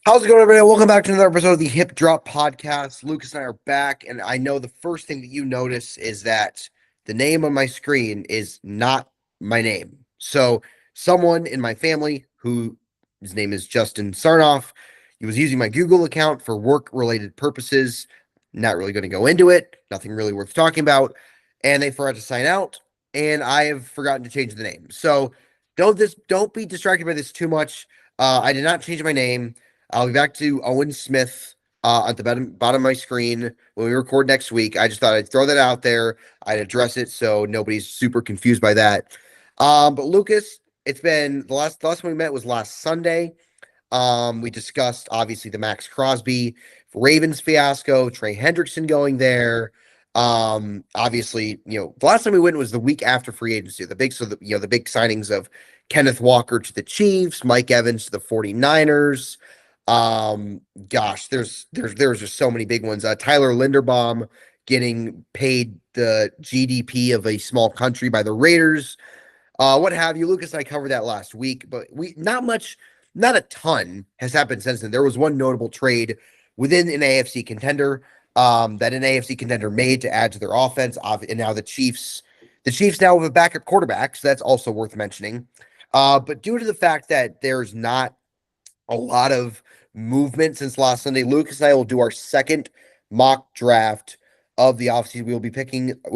How's it going, everybody? Welcome back to another episode of the Hip Drop Podcast. Lucas and I are back, and I know the first thing that you notice is that the name on my screen is not my name. So, someone in my family who his name is Justin Sarnoff, he was using my Google account for work-related purposes. Not really going to go into it. Nothing really worth talking about. And they forgot to sign out, and I have forgotten to change the name. So, don't be distracted by this too much. I did not change my name. I'll be back to Owen Smith at the bottom of my screen when we record next week. I just thought I'd throw that out there. I'd address it so nobody's super confused by that. But Lucas, it's been the last time we met was last Sunday. We discussed obviously the Max Crosby Ravens fiasco, Trey Hendrickson going there. Obviously, the last time we went was the week after free agency. The big signings of Kenneth Walker to the Chiefs, Mike Evans to the 49ers. There's just so many big ones. Tyler Linderbaum getting paid the GDP of a small country by the Raiders. What have you. Lucas and I covered that last week, but not a ton has happened since then. There was one notable trade within an AFC contender that an AFC contender made to add to their offense. And now the Chiefs now have a backup quarterback, so that's also worth mentioning. But due to the fact that there's not a lot of movement since last Sunday, Lucas and I will do our second mock draft of the offseason. We'll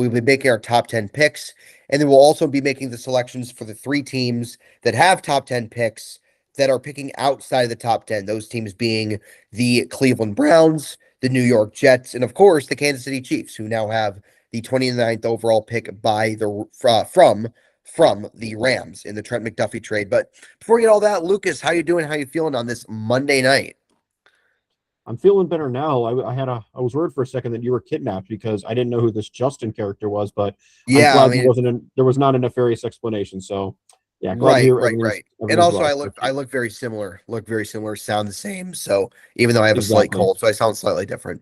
be making our top 10 picks, and then we'll also be making the selections for the three teams that have top 10 picks that are picking outside of the top 10. Those teams being the Cleveland Browns, the New York Jets, and of course the Kansas City Chiefs, who now have the 29th overall pick by the from the Rams in the Trent McDuffie trade. But before we get all that, Lucas, how you doing? How you feeling on this Monday night? I'm feeling better now. I was worried for a second that you were kidnapped because I didn't know who this Justin character was, but I'm Yeah, glad there was not a nefarious explanation. So yeah, glad to right, hear right, right. And everything's also, well. I look very similar. Look very similar. Sound the same. So even though I have a slight Exactly. cold, so I sound slightly different.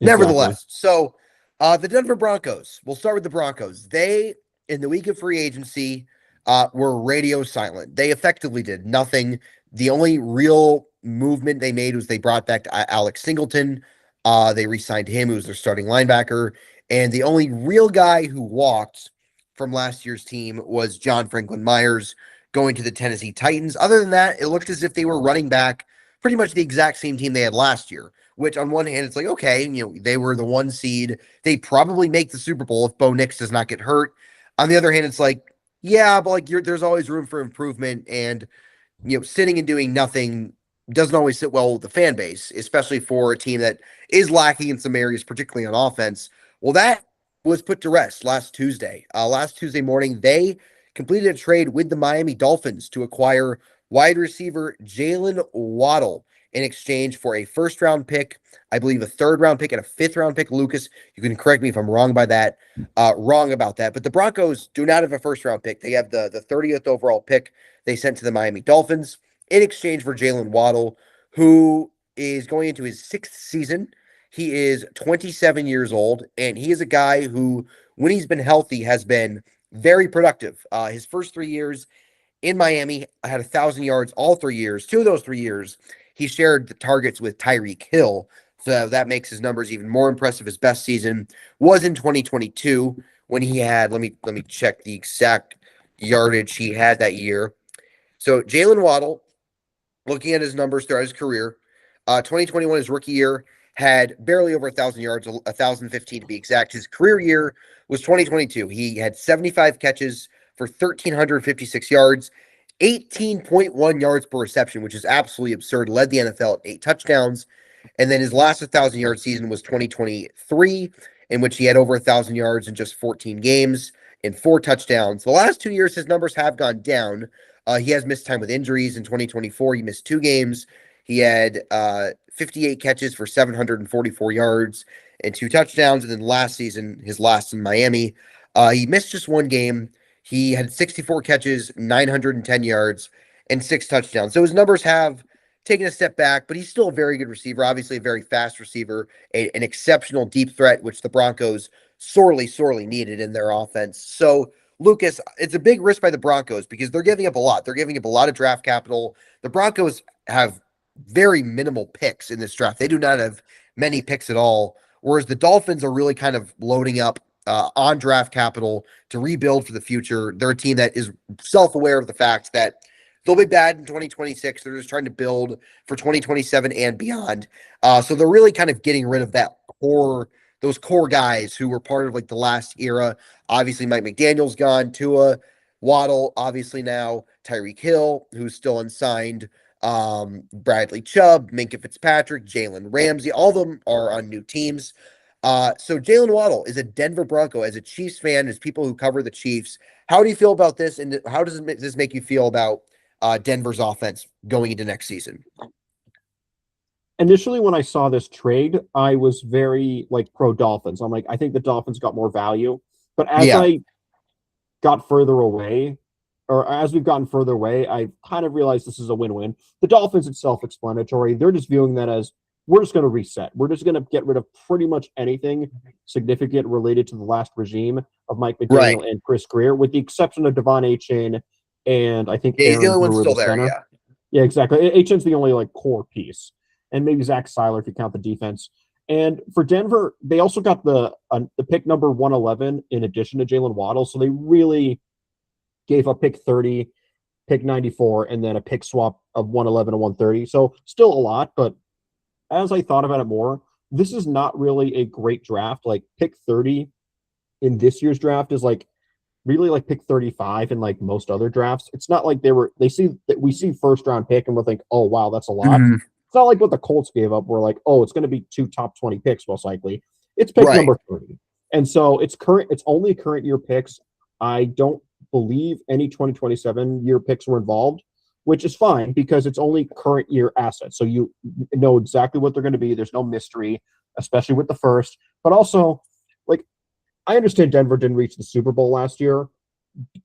Exactly. Nevertheless, so the Denver Broncos. We'll start with the Broncos. They, in the week of free agency, were radio silent. They effectively did nothing. The only real movement they made was they brought back Alex Singleton. They re-signed him, who was their starting linebacker. And the only real guy who walked from last year's team was John Franklin Myers going to the Tennessee Titans. Other than that, it looked as if they were running back pretty much the exact same team they had last year. Which on one hand, it's like, okay, they were the one seed. They probably make the Super Bowl if Bo Nix does not get hurt. On the other hand, it's like, yeah, but like there's always room for improvement, and sitting and doing nothing doesn't always sit well with the fan base, especially for a team that is lacking in some areas, particularly on offense. Well, that was put to rest last Tuesday. Last Tuesday morning, they completed a trade with the Miami Dolphins to acquire wide receiver Jaylen Waddle in exchange for a first-round pick, I believe a third-round pick, and a fifth-round pick. Lucas, you can correct me if I'm wrong about that. But the Broncos do not have a first-round pick. They have the 30th overall pick they sent to the Miami Dolphins in exchange for Jaylen Waddle, who is going into his sixth season. He is 27 years old, and he is a guy who, when he's been healthy, has been very productive. His first 3 years in Miami had 1,000 yards all 3 years. 2 of those 3 years, he shared the targets with Tyreek Hill. So that makes his numbers even more impressive. His best season was in 2022 when he had, let me check the exact yardage he had that year. So Jaylen Waddle, looking at his numbers throughout his career, 2021, his rookie year, had barely over 1,000 yards, 1,015 to be exact. His career year was 2022. He had 75 catches for 1,356 yards, 18.1 yards per reception, which is absolutely absurd. Led the NFL at 8 touchdowns. And then his last 1,000-yard season was 2023, in which he had over 1,000 yards in just 14 games and 4 touchdowns. The last 2 years, his numbers have gone down. He has missed time with injuries. In 2024, he missed 2 games. He had 58 catches for 744 yards and 2 touchdowns. And then last season, his last in Miami, he missed just 1 game. He had 64 catches, 910 yards, and 6 touchdowns. So his numbers have taken a step back, but he's still a very good receiver, obviously a very fast receiver, an exceptional deep threat, which the Broncos sorely, sorely needed in their offense. So, Lucas, it's a big risk by the Broncos because they're giving up a lot. They're giving up a lot of draft capital. The Broncos have very minimal picks in this draft. They do not have many picks at all, whereas the Dolphins are really kind of loading up on draft capital to rebuild for the future. They're a team that is self-aware of the fact that they'll be bad in 2026. They're just trying to build for 2027 and beyond. So they're really kind of getting rid of those core guys who were part of like the last era. Obviously, Mike McDaniel's gone, Tua, Waddle, obviously now, Tyreek Hill, who's still unsigned, Bradley Chubb, Minkah Fitzpatrick, Jalen Ramsey, all of them are on new teams. So Jaylen Waddle is a Denver Bronco. As a Chiefs fan, as people who cover the Chiefs, how do you feel about this, and how does this make you feel about Denver's offense going into next season? Initially, when I saw this trade, I was very like pro Dolphins. I'm like, I think the Dolphins got more value. But as I got further away, or as we've gotten further away, I kind of realized this is a win-win. The Dolphins, it's self-explanatory. They're just viewing that as we're just going to reset. We're just going to get rid of pretty much anything significant related to the last regime of Mike McDaniel and Chris Greer, with the exception of Devon Achane and I think he's the Aaron only one Brewer, still the there. center. Yeah, exactly. Achane's the only like core piece, and maybe Zach Seiler if you count the defense. And for Denver, they also got the pick number 111 in addition to Jaylen Waddle, so they really gave up pick 30, pick 94, and then a pick swap of 111 and 130. So still a lot, but as I thought about it more, this is not really a great draft. Like pick 30 in this year's draft is like really like pick 35 in like most other drafts. It's not like we see first round pick and we'll think, oh wow, that's a lot. Mm-hmm. It's not like what the Colts gave up. We're like, oh, it's going to be 2 top 20 picks most likely. It's pick number 30. And so it's only current year picks. I don't believe any 2027 year picks were involved, which is fine because it's only current year assets. So you know exactly what they're going to be. There's no mystery, especially with the first. But also, like, I understand Denver didn't reach the Super Bowl last year.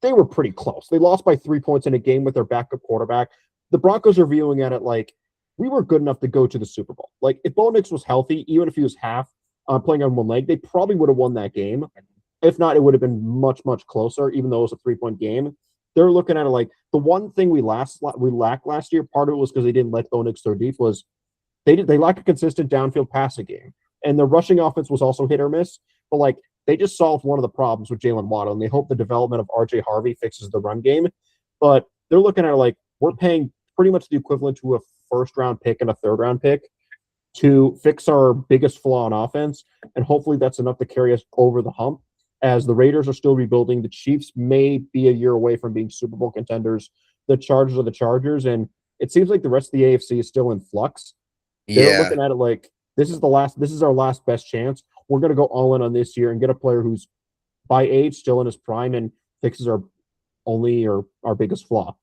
They were pretty close. They lost by 3 points in a game with their backup quarterback. The Broncos are viewing at it like, we were good enough to go to the Super Bowl. Like, if Bo Nix was healthy, even if he was half playing on one leg, they probably would have won that game. If not, it would have been much, much closer, even though it was a 3-point game. They're looking at it like the one thing we lacked last year, part of it was because they didn't let Bo Nix throw deep, was they lack a consistent downfield passing game. And the rushing offense was also hit or miss. But, like, they just solved one of the problems with Jaylen Waddle, and they hope the development of R.J. Harvey fixes the run game. But they're looking at it like, we're paying pretty much the equivalent to a first-round pick and a third-round pick to fix our biggest flaw on offense, and hopefully that's enough to carry us over the hump. As the Raiders are still rebuilding, the Chiefs may be a year away from being Super Bowl contenders. The Chargers are the Chargers, and it seems like the rest of the AFC is still in flux. They're looking at it like, this is our last best chance. We're going to go all in on this year and get a player who's by age still in his prime and fixes our biggest flaw.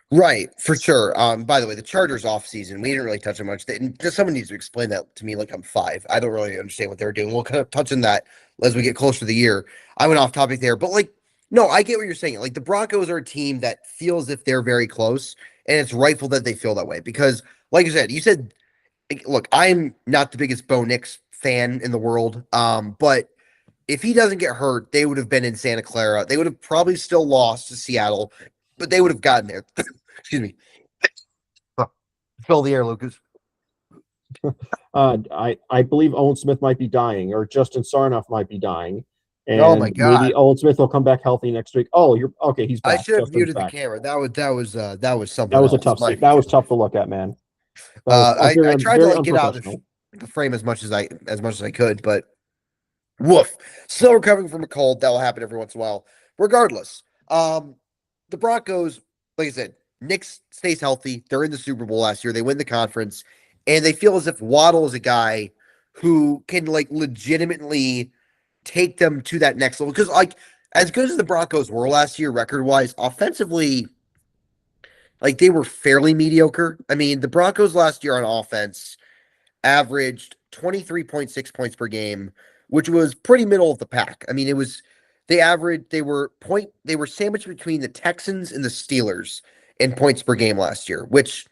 Right, for sure. By the way, the Chargers offseason, we didn't really touch on much. Someone needs to explain that to me like I'm 5. I don't really understand what they're doing. We'll kind of touch on that as we get closer to the year. I went off topic there, but like, no, I get what you're saying. Like, the Broncos are a team that feels if they're very close, and it's rightful that they feel that way because, like you said, look, I'm not the biggest Bo Nix fan in the world, but if he doesn't get hurt, they would have been in Santa Clara. They would have probably still lost to Seattle, but they would have gotten there. Excuse me. Fill the air, Lucas. I believe Owen Smith might be dying, or Justin Sarnoff might be dying. And oh my God! Maybe Owen Smith will come back healthy next week. Oh, you're okay. He's back. I should have Justin's muted back. the camera. That was something. That was else. a tough. That was tough to look at, man. I tried to like get out of the frame as much as I could, but woof. Still recovering from a cold. That will happen every once in a while. Regardless, the Broncos, like I said, Nick stays healthy. They're in the Super Bowl last year. They win the conference, and they feel as if Waddle is a guy who can like legitimately take them to that next level. Because like as good as the Broncos were last year, record-wise, offensively, like they were fairly mediocre. I mean, the Broncos last year on offense averaged 23.6 points per game, which was pretty middle of the pack. I mean, they were sandwiched between the Texans and the Steelers in points per game last year, which,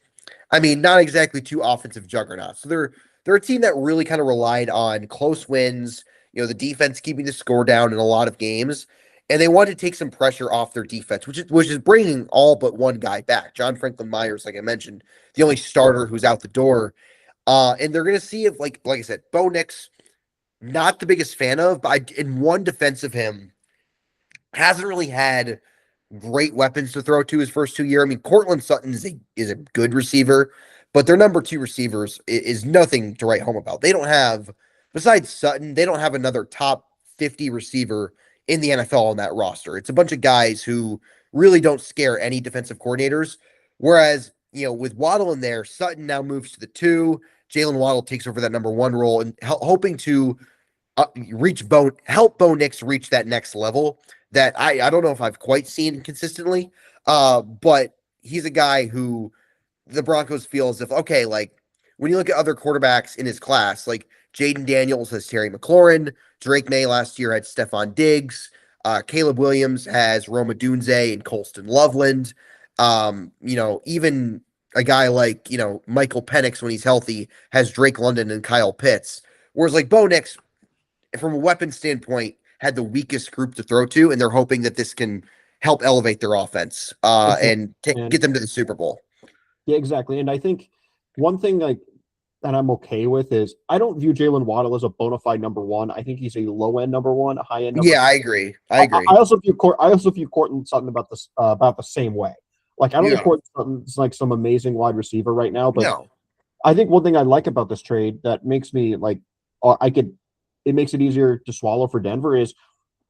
I mean, not exactly two offensive juggernauts. So they're a team that really kind of relied on close wins, the defense keeping the score down in a lot of games. and they wanted to take some pressure off their defense, which is bringing all but one guy back. John Franklin Myers, like I mentioned, the only starter who's out the door. And they're going to see if, like I said, Bo Nix, not the biggest fan of, but in one defense of him, hasn't really had great weapons to throw to his first 2 year. I mean, Cortland Sutton is a good receiver, but their number two receivers is nothing to write home about. They don't have, besides Sutton, they don't have another top 50 receiver in the NFL on that roster. It's a bunch of guys who really don't scare any defensive coordinators. Whereas, with Waddle in there, Sutton now moves to the two. Jaylen Waddle takes over that number one role and hoping to help Bo Nix reach that next level that I don't know if I've quite seen consistently. But he's a guy who the Broncos feel as if, okay, like when you look at other quarterbacks in his class, like Jaden Daniels has Terry McLaurin, Drake May last year had Stephon Diggs, Caleb Williams has Roma Dunze and Colston Loveland. Even a guy like, Michael Penix when he's healthy has Drake London and Kyle Pitts. Whereas like Bo Nix, from a weapon standpoint, had the weakest group to throw to, and they're hoping that this can help elevate their offense Exactly. and get them to the Super Bowl. Yeah, exactly. And I think one thing like that I'm okay with is I don't view Jaylen Waddle as a bona fide number one. I think he's a low end number one, a high end number. Yeah, I agree. I also view Courtland Sutton about the same way. Like I don't think Courtland Sutton's like some amazing wide receiver right now, but I think one thing I like about this trade that makes me like it makes it easier to swallow for Denver is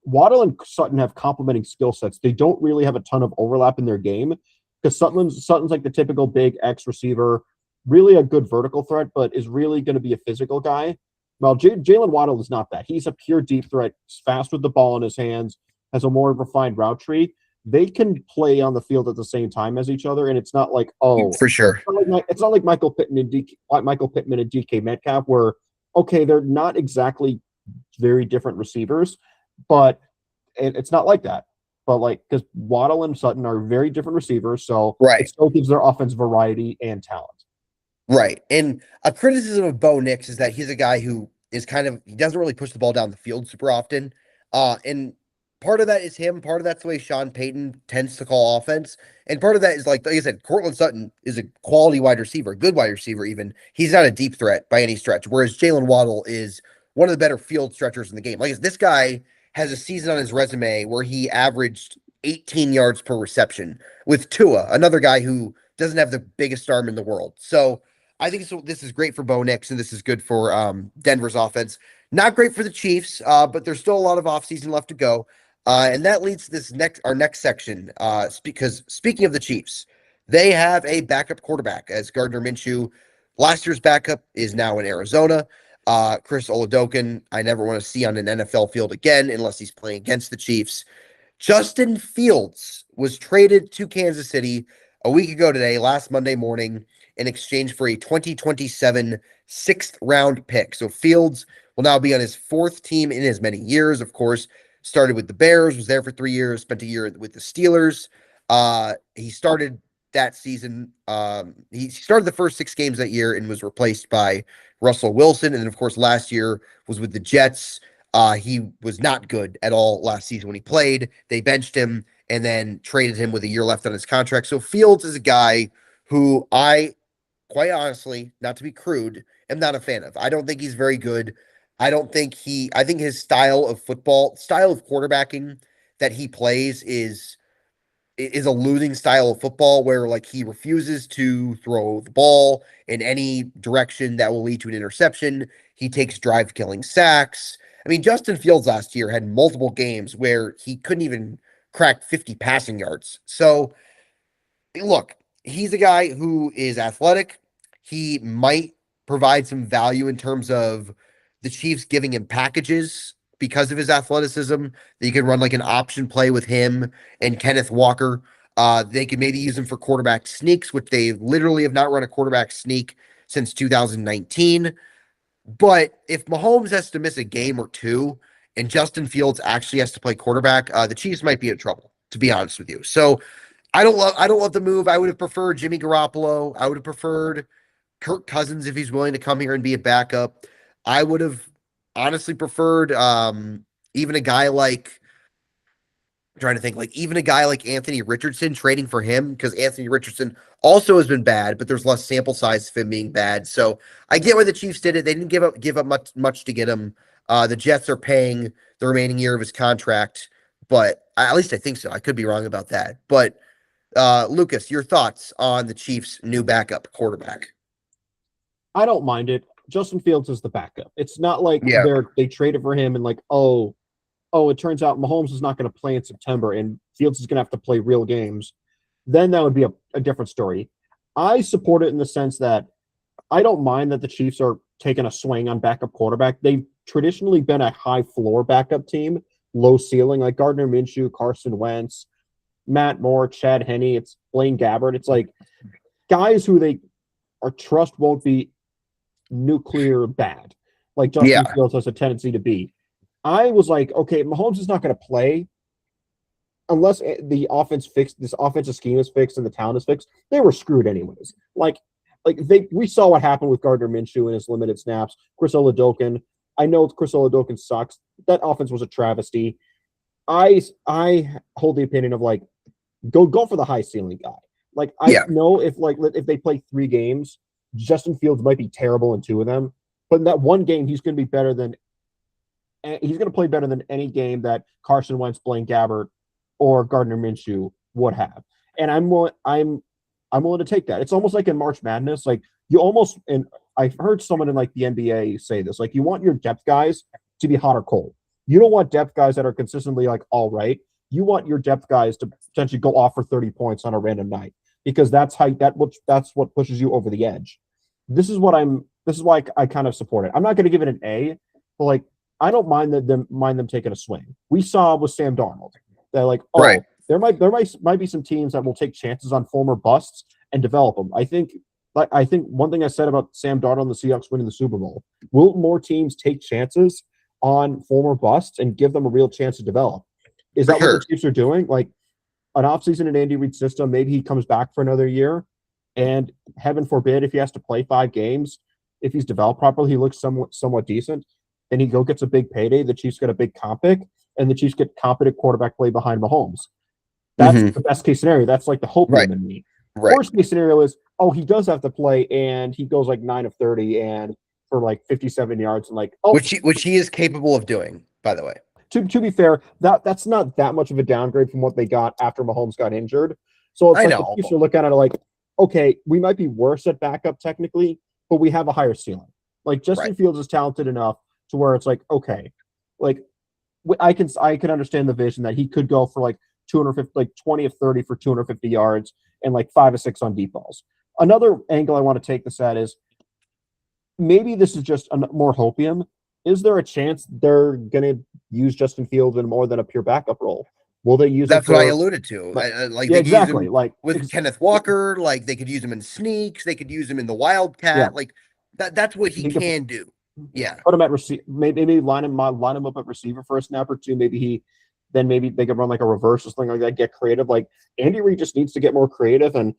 Waddle and Sutton have complementing skill sets. They don't really have a ton of overlap in their game because Sutton's like the typical big X receiver, really a good vertical threat, but is really going to be a physical guy. Well, Jaylen Waddle is not that. He's a pure deep threat, fast with the ball in his hands, has a more refined route tree. They can play on the field at the same time as each other, and it's not like for sure. It's not like Michael Pittman and DK Metcalf, where they're not exactly very different receivers, but it's not like that. But like because Waddle and Sutton are very different receivers, so it still gives their offense variety and talent. Right. And a criticism of Bo Nix is that he's a guy who is he doesn't really push the ball down the field super often. And part of that is him. Part of that's the way Sean Payton tends to call offense. And part of that is like I said, Cortland Sutton is a quality wide receiver, good wide receiver even. He's not a deep threat by any stretch, whereas Jaylen Waddle is one of the better field stretchers in the game. Like this guy has a season on his resume where he averaged 18 yards per reception with Tua, another guy who doesn't have the biggest arm in the world. So I think this is great for Bo Nix, and this is good for Denver's offense. Not great for the Chiefs, but there's still a lot of offseason left to go. And that leads to our next section, because speaking of the Chiefs, they have a backup quarterback as Gardner Minshew. Last year's backup is now in Arizona. Chris Oladokun, I never want to see on an NFL field again unless he's playing against the Chiefs. Justin Fields was traded to Kansas City a week ago today, last Monday morning, in exchange for a 2027 sixth-round pick. So Fields will now be on his fourth team in as many years, of course. Started with the Bears, was there for 3 years, spent a year with the Steelers. He started that season. He started the first 6 games that year and was replaced by Russell Wilson. And then, of course, last year was with the Jets. He was not good at all last season when he played. They benched him and then traded him with a year left on his contract. So Fields is a guy who quite honestly, not to be crude, am not a fan of. I don't think he's very good. I think his style of quarterbacking that he plays is a losing style of football where like he refuses to throw the ball in any direction that will lead to an interception. He takes drive-killing sacks. I mean, Justin Fields last year had multiple games where he couldn't even crack 50 passing yards. So, look, he's a guy who is athletic. He might provide some value in terms of the Chiefs giving him packages because of his athleticism. That you could run like an option play with him and Kenneth Walker. They could maybe use him for quarterback sneaks, which they literally have not run a quarterback sneak since 2019. But if Mahomes has to miss a game or two and Justin Fields actually has to play quarterback, the Chiefs might be in trouble, to be honest with you. So I don't love the move. I would have preferred Jimmy Garoppolo. I would have preferred Kirk Cousins if he's willing to come here and be a backup. I would have honestly preferred even a guy like trying to think, like even a guy like Anthony Richardson, trading for him, because Anthony Richardson also has been bad, but there's less sample size of him being bad. So I get why the Chiefs did it. They didn't give up much to get him. The Jets are paying the remaining year of his contract, but at least I think so. I could be wrong about that. But Lucas, your thoughts on the Chiefs' new backup quarterback? I don't mind it. Justin Fields is the backup. It's not like Yeah, they traded for him and like, it turns out Mahomes is not going to play in September and Fields is going to have to play real games. Then that would be a different story. I support it in the sense that I don't mind that the Chiefs are taking a swing on backup quarterback. They've traditionally been a high floor backup team, low ceiling, like Gardner Minshew, Carson Wentz, Matt Moore, Chad Henne, it's Blaine Gabbert. It's like guys who they are trust won't be nuclear bad, like Justin yeah, Fields has a tendency to be. I was like, okay, Mahomes is not going to play unless the this offensive scheme is fixed and the talent is fixed. They were screwed anyways. We saw what happened with Gardner Minshew in his limited snaps. Chris Oladokun. I know Chris Oladokun sucks. That offense was a travesty. I hold the opinion of like go for the high ceiling guy. Like I yeah, know if they play 3 games, Justin Fields might be terrible in 2 of them, but in that one game he's going to be better than he's going to play better than any game that Carson Wentz, Blaine Gabbert, or Gardner Minshew would have. And I'm willing to take that. It's almost like in March Madness, like you almost and I've heard someone in like the NBA say this, like you want your depth guys to be hot or cold. You don't want depth guys that are consistently like all right. You want your depth guys to potentially go off for 30 points on a random night because that's what pushes you over the edge. This is why I kind of support it. I'm not going to give it an A, but like I don't mind them taking a swing. We saw with Sam Darnold that like, right. there might be some teams that will take chances on former busts and develop them. I think one thing I said about Sam Darnold and the Seahawks winning the Super Bowl, will more teams take chances on former busts and give them a real chance to develop? Is For that what the sure. Chiefs are doing? Like an offseason in Andy Reid's system, maybe he comes back for another year, and heaven forbid if he has to play 5 games, if he's developed properly, he looks somewhat decent, and he gets a big payday. The Chiefs get a big comp pick, and the Chiefs get competent quarterback play behind Mahomes. That's Mm-hmm. the best case scenario. That's like the hopium Right, in me. right. Worst case scenario is, he does have to play and he goes like 9 of 30 and for like 57 yards and like, Which he is capable of doing, by the way. to be fair, that's not that much of a downgrade from what they got after Mahomes got injured. So it's I like the know. Chiefs are looking at it like, okay, we might be worse at backup technically, but we have a higher ceiling. Like Justin Right. Fields is talented enough to where it's like, okay, like I can understand the vision that he could go for like 250, like 20 of 30 for 250 yards and like 5 or 6 on deep balls. Another angle I want to take this at is maybe this is just more hopium. Is there a chance they're going to use Justin Fields in more than a pure backup role? Will they use him That's what I for alluded to. like, Like yeah, they could use exactly. him with Kenneth Walker. Like they could use him in sneaks. They could use him in the yeah, Wildcat. Like that's what he he could can do. Yeah. put him at receiver. Maybe line him up at receiver for a snap or two. Maybe they could run like a reverse or something like that. Get creative. Like Andy Reid just needs to get more creative. And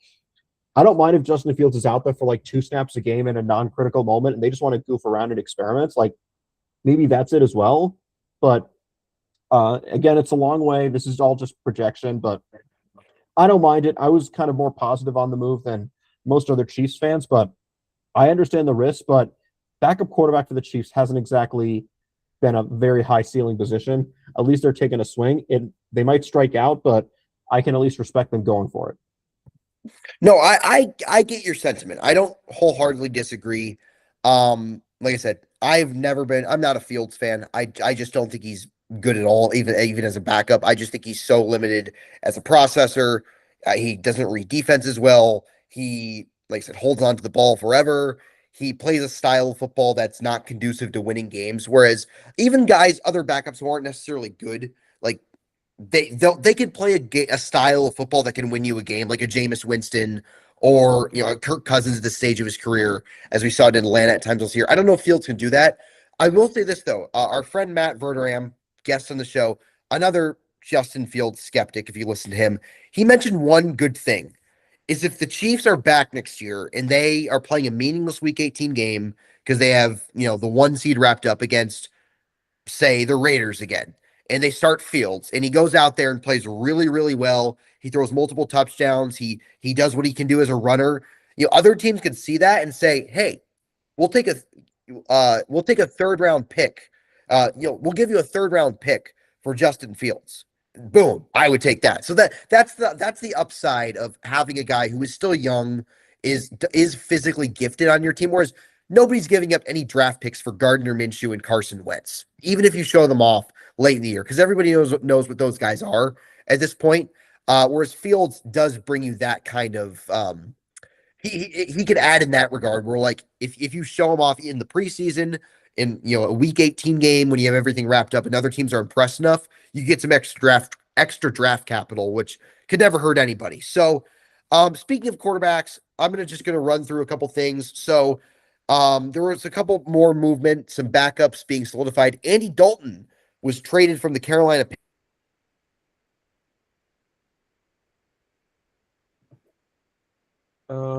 I don't mind if Justin Fields is out there for like 2 snaps a game in a non-critical moment, and they just want to goof around and experiment. Like maybe that's it as well. But again, it's a long way. This is all just projection, but I don't mind it. I was kind of more positive on the move than most other Chiefs fans, but I understand the risk. But backup quarterback for the Chiefs hasn't exactly been a very high ceiling position. At least they're taking a swing. They might strike out, but I can at least respect them going for it. No, I get your sentiment. I don't wholeheartedly disagree. Like I said, I'm not a Fields fan. I just don't think he's good at all, even as a backup. I just think he's so limited as a processor. He doesn't read defenses well. He, like I said, holds on to the ball forever. He plays a style of football that's not conducive to winning games. Whereas even other backups who aren't necessarily good, like they could play a style of football that can win you a game, like a Jameis Winston or a Kirk Cousins at this stage of his career, as we saw in Atlanta at times this year. I don't know if Fields can do that. I will say this though, our friend Matt Verderam, guest on the show, another Justin Fields skeptic, if you listen to him, he mentioned one good thing is if the Chiefs are back next year and they are playing a meaningless Week 18 game because they have the 1 seed wrapped up against, say, the Raiders again, and they start Fields, and he goes out there and plays really, really well. He throws multiple touchdowns. He does what he can do as a runner. Other teams can see that and say, "Hey, we'll take a third round pick. We'll give you a third round pick for Justin Fields." Boom, I would take that. So that's the upside of having a guy who is still young, is physically gifted on your team, whereas nobody's giving up any draft picks for Gardner Minshew and Carson Wentz, even if you show them off late in the year, because everybody knows what those guys are at this point. Whereas Fields does bring you that kind of he could add in that regard, where like if you show him off in the preseason, in a week 18 game when you have everything wrapped up and other teams are impressed enough, you get some extra draft capital, which could never hurt anybody. So speaking of quarterbacks, I'm just gonna run through a couple things. So there was a couple more movement, some backups being solidified. Andy Dalton was traded from the Carolina.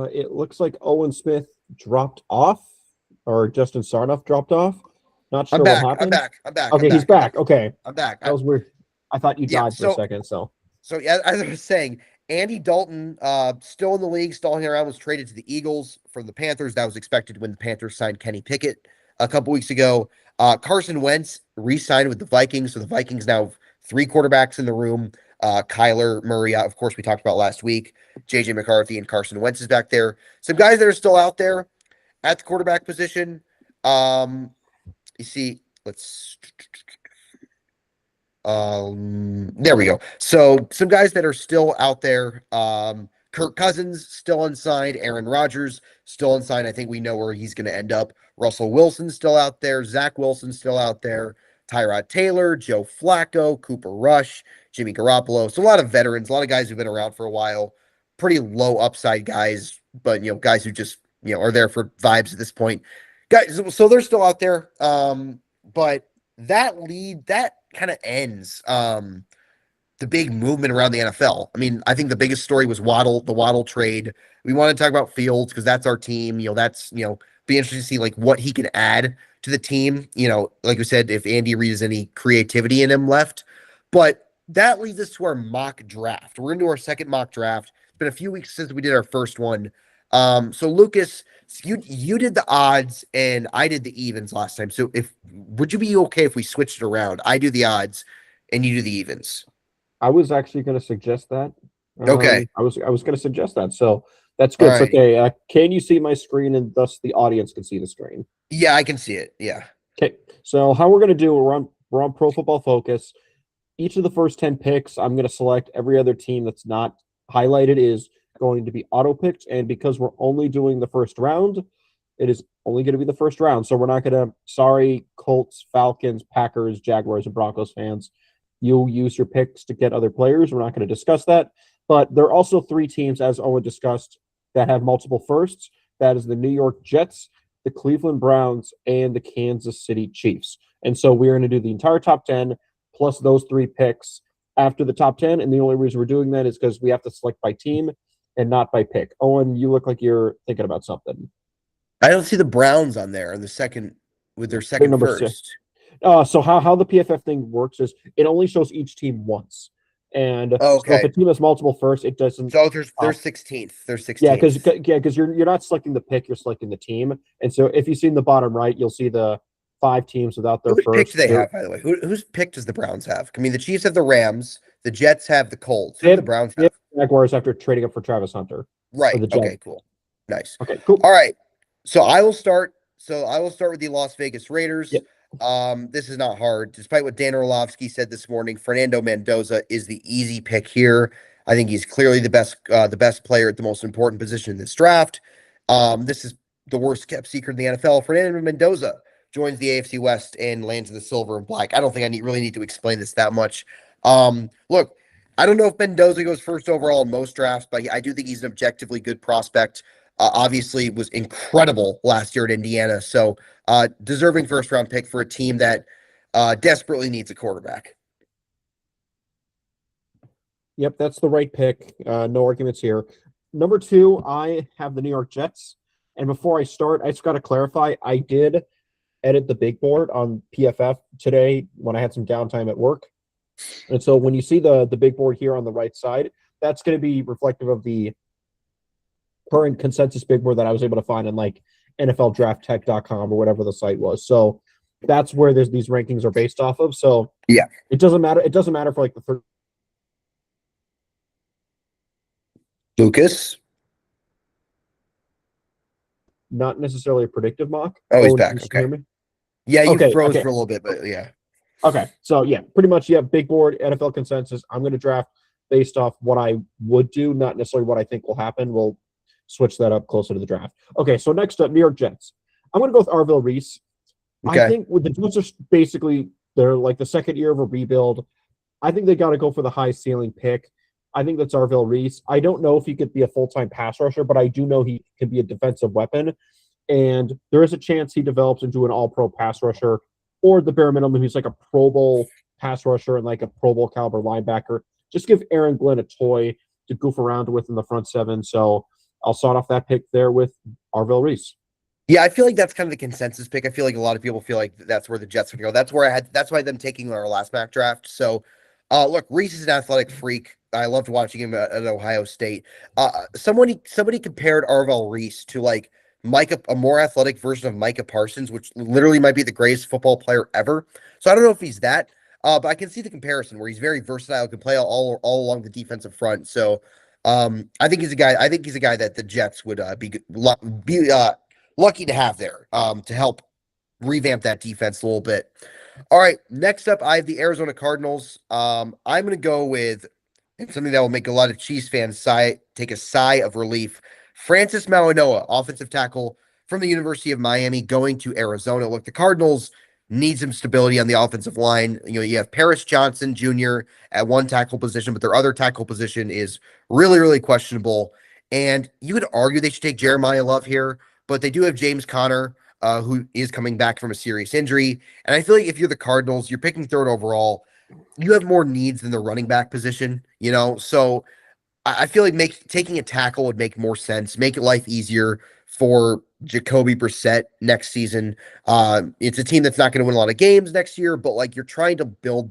It looks like Owen Smith dropped off, or Justin Sarnoff dropped off. Not sure what happened. I'm back. Okay, he's back. Okay. I'm back. That was weird. I thought you died for a second. So as I was saying, Andy Dalton, still in the league, stalling around, was traded to the Eagles from the Panthers. That was expected when the Panthers signed Kenny Pickett a couple weeks ago. Carson Wentz re-signed with the Vikings, so the Vikings now have 3 quarterbacks in the room. Kyler Murray, of course, we talked about last week. JJ McCarthy and Carson Wentz is back there. Some guys that are still out there at the quarterback position. You see, there we go. So some guys that are still out there. Kirk Cousins still unsigned. Aaron Rodgers still unsigned. I think we know where he's going to end up. Russell Wilson still out there. Zach Wilson still out there. Tyrod Taylor, Joe Flacco, Cooper Rush, Jimmy Garoppolo. So a lot of veterans, a lot of guys who've been around for a while. Pretty low upside guys, but guys who just are there for vibes at this point. Guys, so they're still out there. But that kind of ends the big movement around the NFL. I mean, I think the biggest story was the Waddle trade. We want to talk about Fields because that's our team. That's be interesting to see like what he can add to the team. Like we said, if Andy Reid has any creativity in him left. But that leads us to our mock draft. We're into our second mock draft. It's been a few weeks since we did our first one. So Lucas, you did the odds and I did the evens last time. So would you be okay if we switched it around? I do the odds and you do the evens. I was actually going to suggest that. Okay. I was going to suggest that. So that's good. Right. So, okay. Can you see my screen and thus the audience can see the screen? Yeah, I can see it. Yeah. Okay. So how we're going to do, we're on Pro Football Focus. Each of the first 10 picks, I'm going to select. Every other team that's not highlighted is going to be auto-picked. And because we're only doing the first round, it is only going to be the first round. So we're not going to, sorry, Colts, Falcons, Packers, Jaguars, and Broncos fans. You'll use your picks to get other players. We're not going to discuss that. But there are also 3 teams, as Owen discussed, that have multiple firsts. That is the New York Jets, the Cleveland Browns, and the Kansas City Chiefs. And so we're going to do the entire top 10 plus those 3 picks after the top 10. And the only reason we're doing that is because we have to select by team and not by pick. Owen, you look like you're thinking about something. I don't see the Browns on there in the second with their second first. 6. So how the PFF thing works is it only shows each team once. And so if a team has multiple firsts, it doesn't. So they're 16th. They're 16th. Yeah, because you're not selecting the pick, you're selecting the team. And so if you see in the bottom right, you'll see the 5 teams without their first. Whose pick do they have, by the way? Whose pick does the Browns have? I mean, the Chiefs have the Rams. The Jets have the Colts. Who do the Browns have? Jaguars after trading up for Travis Hunter. Right. Okay, cool. Nice. Okay, cool. All right. So I will start with the Las Vegas Raiders. Yep. This is not hard. Despite what Dan Orlovsky said this morning, Fernando Mendoza is the easy pick here. I think he's clearly the best player at the most important position in this draft. This is the worst kept secret in the NFL. Fernando Mendoza joins the AFC West and lands in the silver and black. I don't think I really need to explain this that much. Look, I don't know if Mendoza goes first overall in most drafts, but I do think he's an objectively good prospect. Obviously was incredible last year at Indiana. So deserving first round pick for a team that desperately needs a quarterback. Yep, that's the right pick. No arguments here. Number 2, I have the New York Jets. And before I start, I just got to clarify, I did edit the big board on PFF today when I had some downtime at work. And so when you see the big board here on the right side, that's going to be reflective of the current consensus big board that I was able to find on like NFLDraftTech.com or whatever the site was. So that's where these rankings are based off of. So Yeah. it doesn't matter. It doesn't matter for like the third. Lucas. Not necessarily a predictive mock. Oh, he's Oh, back. you still hear Okay. me? Yeah, you Okay, froze okay. for a little bit, but yeah. Okay. So yeah, pretty much you have big board, NFL consensus. I'm going to draft based off what I would do, not necessarily what I think will happen. We'll switch that up closer to the draft. Okay, so next up, New York Jets. I'm going to go with Arvell Reese. I Okay. think with the Jets are basically they're like the second year of a rebuild. I think they got to go for the high ceiling pick. I think that's Arvell Reese. I don't know if he could be a full-time pass rusher, but I do know he can be a defensive weapon. And there is a chance he develops into an all-pro pass rusher, or the bare minimum, he's like a Pro Bowl pass rusher and like a Pro Bowl caliber linebacker. Just give Aaron Glenn a toy to goof around with in the front seven. So I'll start off that pick there with Arvell Reese. Yeah, I feel like that's kind of the consensus pick. I feel like a lot of people feel like that's where the Jets would go. That's why them taking our last mock draft. So look, Reese is an athletic freak. I loved watching him at Ohio State. Somebody compared Arvell Reese to like a more athletic version of Micah Parsons, which literally might be the greatest football player ever. So I don't know if he's that, but I can see the comparison where he's very versatile, can play all along the defensive front. So I think he's a guy. I think he's a guy that the Jets would be lucky to have there to help revamp that defense a little bit. All right, next up, I have the Arizona Cardinals. I'm going to go with something that will make a lot of Chiefs fans take a sigh of relief. Francis Mauigoa, offensive tackle from the University of Miami, going to Arizona. Look, the Cardinals need some stability on the offensive line. You know, you have Paris Johnson Jr. at one tackle position, but their other tackle position is really, really questionable. And you could argue they should take Jeremiah Love here, but they do have James Conner, who is coming back from a serious injury. And I feel like if you're the Cardinals, you're picking third overall. You have more needs than the running back position, you know? So I feel like taking a tackle would make more sense, make life easier for Jacoby Brissett next season. It's a team that's not going to win a lot of games next year, but like you're trying to build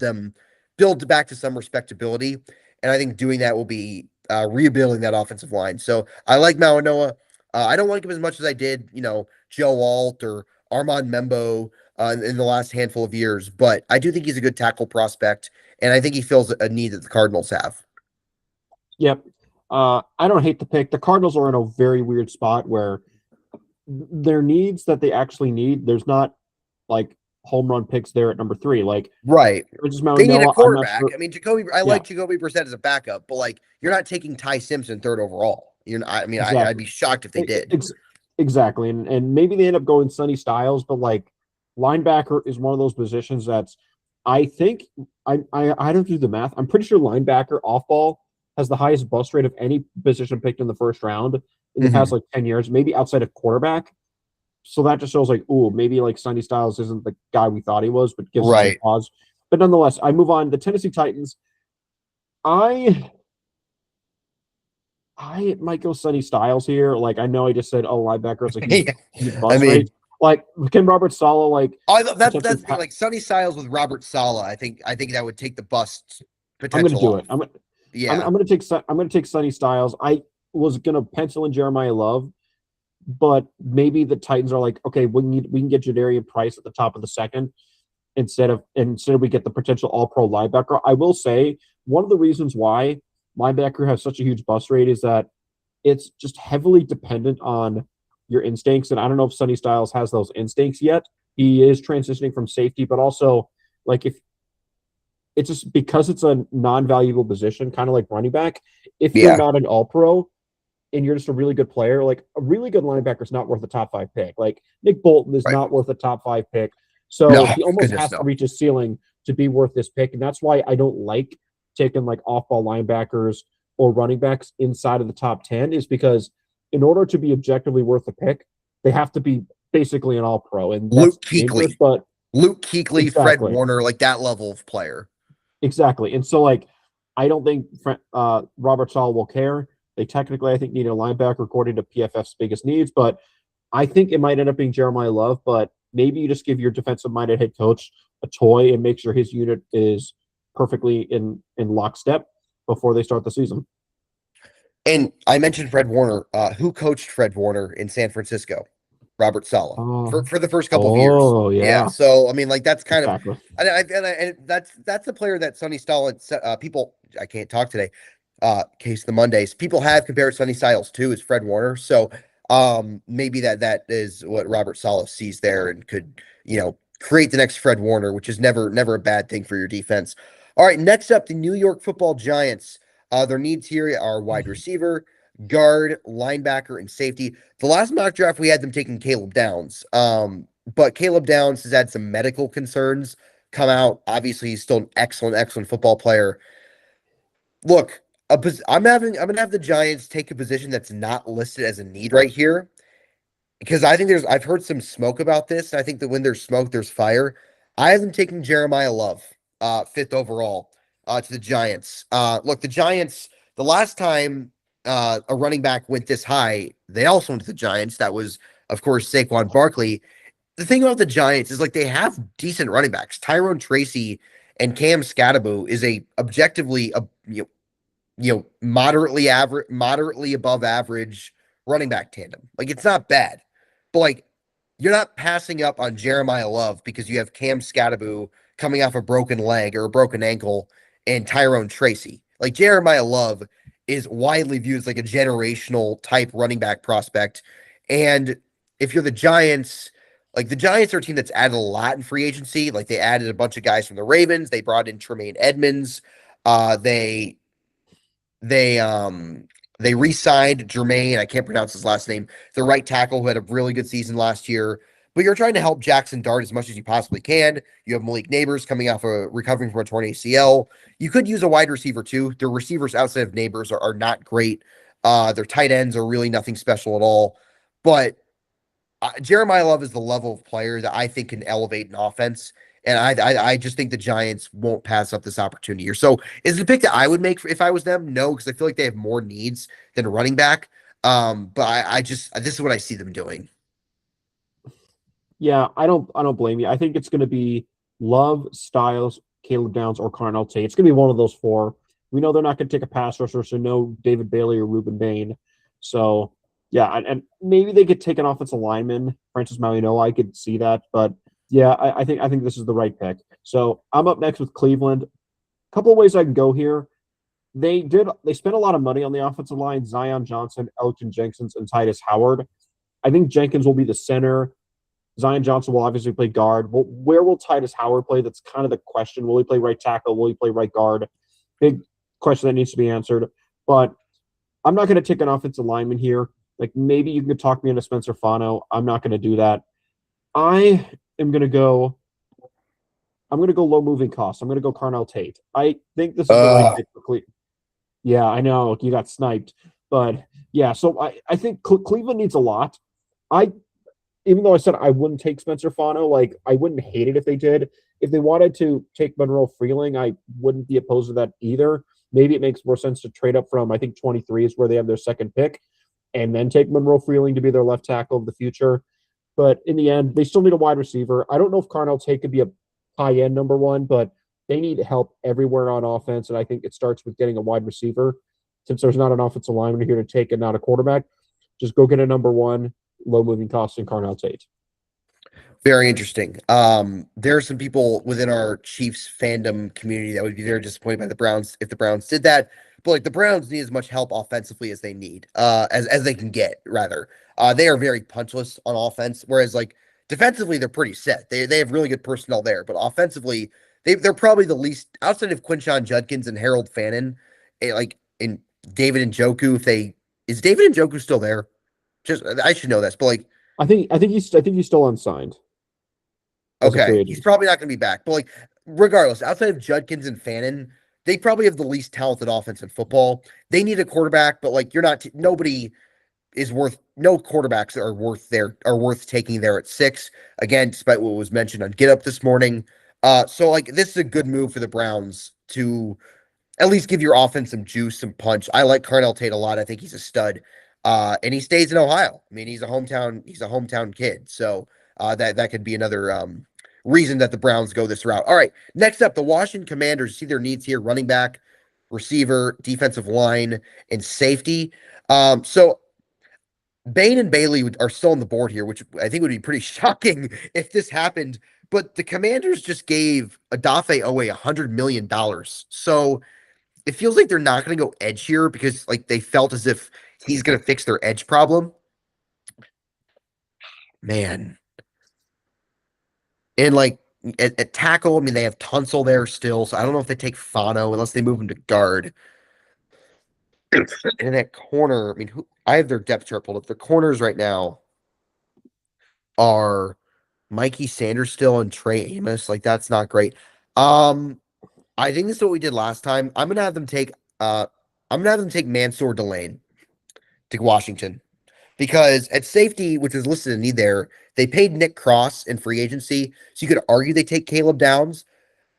back to some respectability. And I think doing that will be rebuilding that offensive line. So I like Mauigoa. I don't like him as much as I did, Joe Alt or Armand Membo in the last handful of years, but I do think he's a good tackle prospect, and I think he fills a need that the Cardinals have. Yep. I don't hate the pick. The Cardinals are in a very weird spot where their needs that they actually need, there's not like home run picks there at number 3. Like, right. They need a quarterback. Sure. I mean, I like Jacoby Brissett as a backup, but like you're not taking Ty Simpson third overall. Exactly. I'd be shocked if they did. Exactly. And maybe they end up going Sonny Styles, but like linebacker is one of those positions that's I think I don't do the math. I'm pretty sure linebacker off ball has the highest bust rate of any position picked in the first round in the past like 10 years, maybe outside of quarterback. So that just shows like, ooh, maybe like Sonny Styles isn't the guy we thought he was, but gives us a pause. But nonetheless, I move on. The Tennessee Titans. I might go Sonny Styles here. Like, I know I just said, linebacker is like huge bust rate. Like, can Robert Saleh that's the thing. Like Sonny Styles with Robert Saleh, I think that would take the bust potential. I'm gonna do it. I'm gonna take Sonny Styles. I was gonna pencil in Jeremiah Love, but maybe the Titans are like, okay, we can get Jadarian Price at the top of the second instead of we get the potential all-pro linebacker. I will say one of the reasons why linebacker has such a huge bust rate is that it's just heavily dependent on your instincts. And I don't know if Sonny Styles has those instincts yet. He is transitioning from safety, but also like if it's just because it's a non-valuable position, kind of like running back, if you're not an all-pro and you're just a really good player, like a really good linebacker is not worth a top 5 pick. Like Nick Bolton is not worth a top 5 pick. So he almost has to reach his ceiling to be worth this pick. And that's why I don't like taking like off-ball linebackers or running backs inside of the top 10 is because in order to be objectively worth a pick, they have to be basically an all-pro. And Luke Kuechly, exactly. Fred Warner, like that level of player. Exactly. And so like, I don't think Robert Saleh will care. They technically, I think, need a linebacker according to PFF's biggest needs, but I think it might end up being Jeremiah Love, but maybe you just give your defensive-minded head coach a toy and make sure his unit is perfectly in lockstep before they start the season. And I mentioned Fred Warner. Who coached Fred Warner in San Francisco? Robert Saleh Oh, for the first couple of years. oh Yeah, yeah, so I mean, like that's kind of, exactly. and that's the player that Sonny Styles. People, I can't talk today. Case the Mondays. People have compared Sonny Styles to is Fred Warner. So maybe that is what Robert Saleh sees there and could create the next Fred Warner, which is never a bad thing for your defense. All right, next up, the New York Football Giants. Their needs here are wide receiver, guard, linebacker, and safety. The last mock draft, we had them taking Caleb Downs. But Caleb Downs has had some medical concerns come out. Obviously, he's still an excellent football player. Look, I'm gonna have the Giants take a position that's not listed as a need right here because I've heard some smoke about this. And I think that when there's smoke, there's fire. I have them taking Jeremiah Love, fifth overall, to the Giants. Look, the Giants, the last time a running back went this high, they also went to the Giants. That was, of course, Saquon Barkley. The thing about the Giants is like they have decent running backs. Tyrone Tracy and Cam Scatterbo is a objectively moderately above average running back tandem. Like it's not bad, but like you're not passing up on Jeremiah Love because you have Cam Scatterbo coming off a broken leg or a broken ankle and Tyrone Tracy. Like Jeremiah Love is widely viewed as like a generational type running back prospect. And if you're the Giants, like the Giants are a team that's added a lot in free agency. Like they added a bunch of guys from the Ravens. They brought in Tremaine Edmonds. They they um they re-signed Jermaine, I can't pronounce his last name, the right tackle who had a really good season last year. But you're trying to help Jackson Dart as much as you possibly can. You have Malik Neighbors coming off recovering from a torn ACL. You could use a wide receiver too. Their receivers outside of Neighbors are not great. Their tight ends are really nothing special at all. But Jeremiah Love is the level of player that I think can elevate an offense. And I just think the Giants won't pass up this opportunity here. So is it a pick that I would make if I was them? No, because I feel like they have more needs than a running back. But I just this is what I see them doing. Yeah, I don't blame you. I think it's going to be Love, Styles, Caleb Downs, or Carnell Tate. It's going to be one of those four. We know they're not going to take a pass rusher, so no David Bailey or Ruben Bain. So yeah, and maybe they could take an offensive lineman, Francis Mauigoa. I could see that, but yeah, I think this is the right pick. So I'm up next with Cleveland. A couple of ways I can go here. They spent a lot of money on the offensive line: Zion Johnson, Elgton Jenkins, and Titus Howard. I think Jenkins will be the center. Zion Johnson will obviously play guard. Well, where will Titus Howard play? That's kind of the question. Will he play right tackle? Will he play right guard? Big question that needs to be answered. But I'm not going to take an offensive lineman here. Like maybe you can talk me into Spencer Fano. I'm not going to do that. I am going to go. I'm going to go low moving costs. I'm going to go Carnell Tate. I think this is the right pick for Cleveland. Yeah, I know you got sniped, but yeah. So I think Cleveland needs a lot. I even though I said I wouldn't take Spencer Fano, like I wouldn't hate it if they did. If they wanted to take Monroe Freeling, I wouldn't be opposed to that either. Maybe it makes more sense to trade up from, I think 23 is where they have their second pick, and then take Monroe Freeling to be their left tackle of the future. But in the end, they still need a wide receiver. I don't know if Carnell Tate could be a high end number one, but they need help everywhere on offense. And I think it starts with getting a wide receiver. Since there's not an offensive lineman here to take and not a quarterback, just go get a number one, low moving cost in Carnell Tate. Very interesting. There are some people within our Chiefs fandom community that would be very disappointed by the Browns if the Browns did that. But like the Browns need as much help offensively as they need, as they can get, rather. They are very punchless on offense, whereas like defensively they're pretty set. They have really good personnel there, but offensively they're probably the least outside of Quinshon Judkins and Harold Fannin, like in David Njoku. If they is David Njoku still there? Just I should know this, but like I think he's still unsigned as a free okay, he's agent. probably not going to be back. But like, regardless, outside of Judkins and Fannin, they probably have the least talented offense in football. They need a quarterback, but like, you're not. Nobody is worth. No quarterbacks are worth taking there at 6. Again, despite what was mentioned on Get Up this morning. So like, this is a good move for the Browns to at least give your offense some juice, some punch. I like Carnell Tate a lot. I think he's a stud. And he stays in Ohio. I mean, he's a hometown kid. So that could be another reason that the Browns go this route. All right, next up, the Washington Commanders. See their needs here: running back, receiver, defensive line, and safety. So Bain and Bailey are still on the board here, which I think would be pretty shocking if this happened. But the Commanders just gave Odafe Owe $100 million. So it feels like they're not going to go edge here because like they felt as if he's going to fix their edge problem. Man. And like at tackle, I mean, they have Tunsil there still. So I don't know if they take Fano unless they move him to guard. And at corner, I mean, I have their depth chart pulled up. Their corners right now are Mikey Sanders still and Trey Amos. Like that's not great. I think this is what we did last time. I'm gonna have them take Mansour Delane to Washington because at safety, which is listed in need there, they paid Nick Cross in free agency, so you could argue they take Caleb Downs,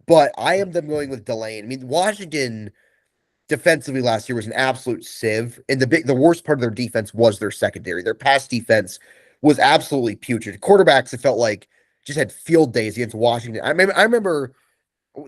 but I am them going with Delane. I mean, Washington defensively last year was an absolute sieve, and the worst part of their defense was their secondary. Their pass defense was absolutely putrid. Quarterbacks, it felt like, just had field days against Washington. I remember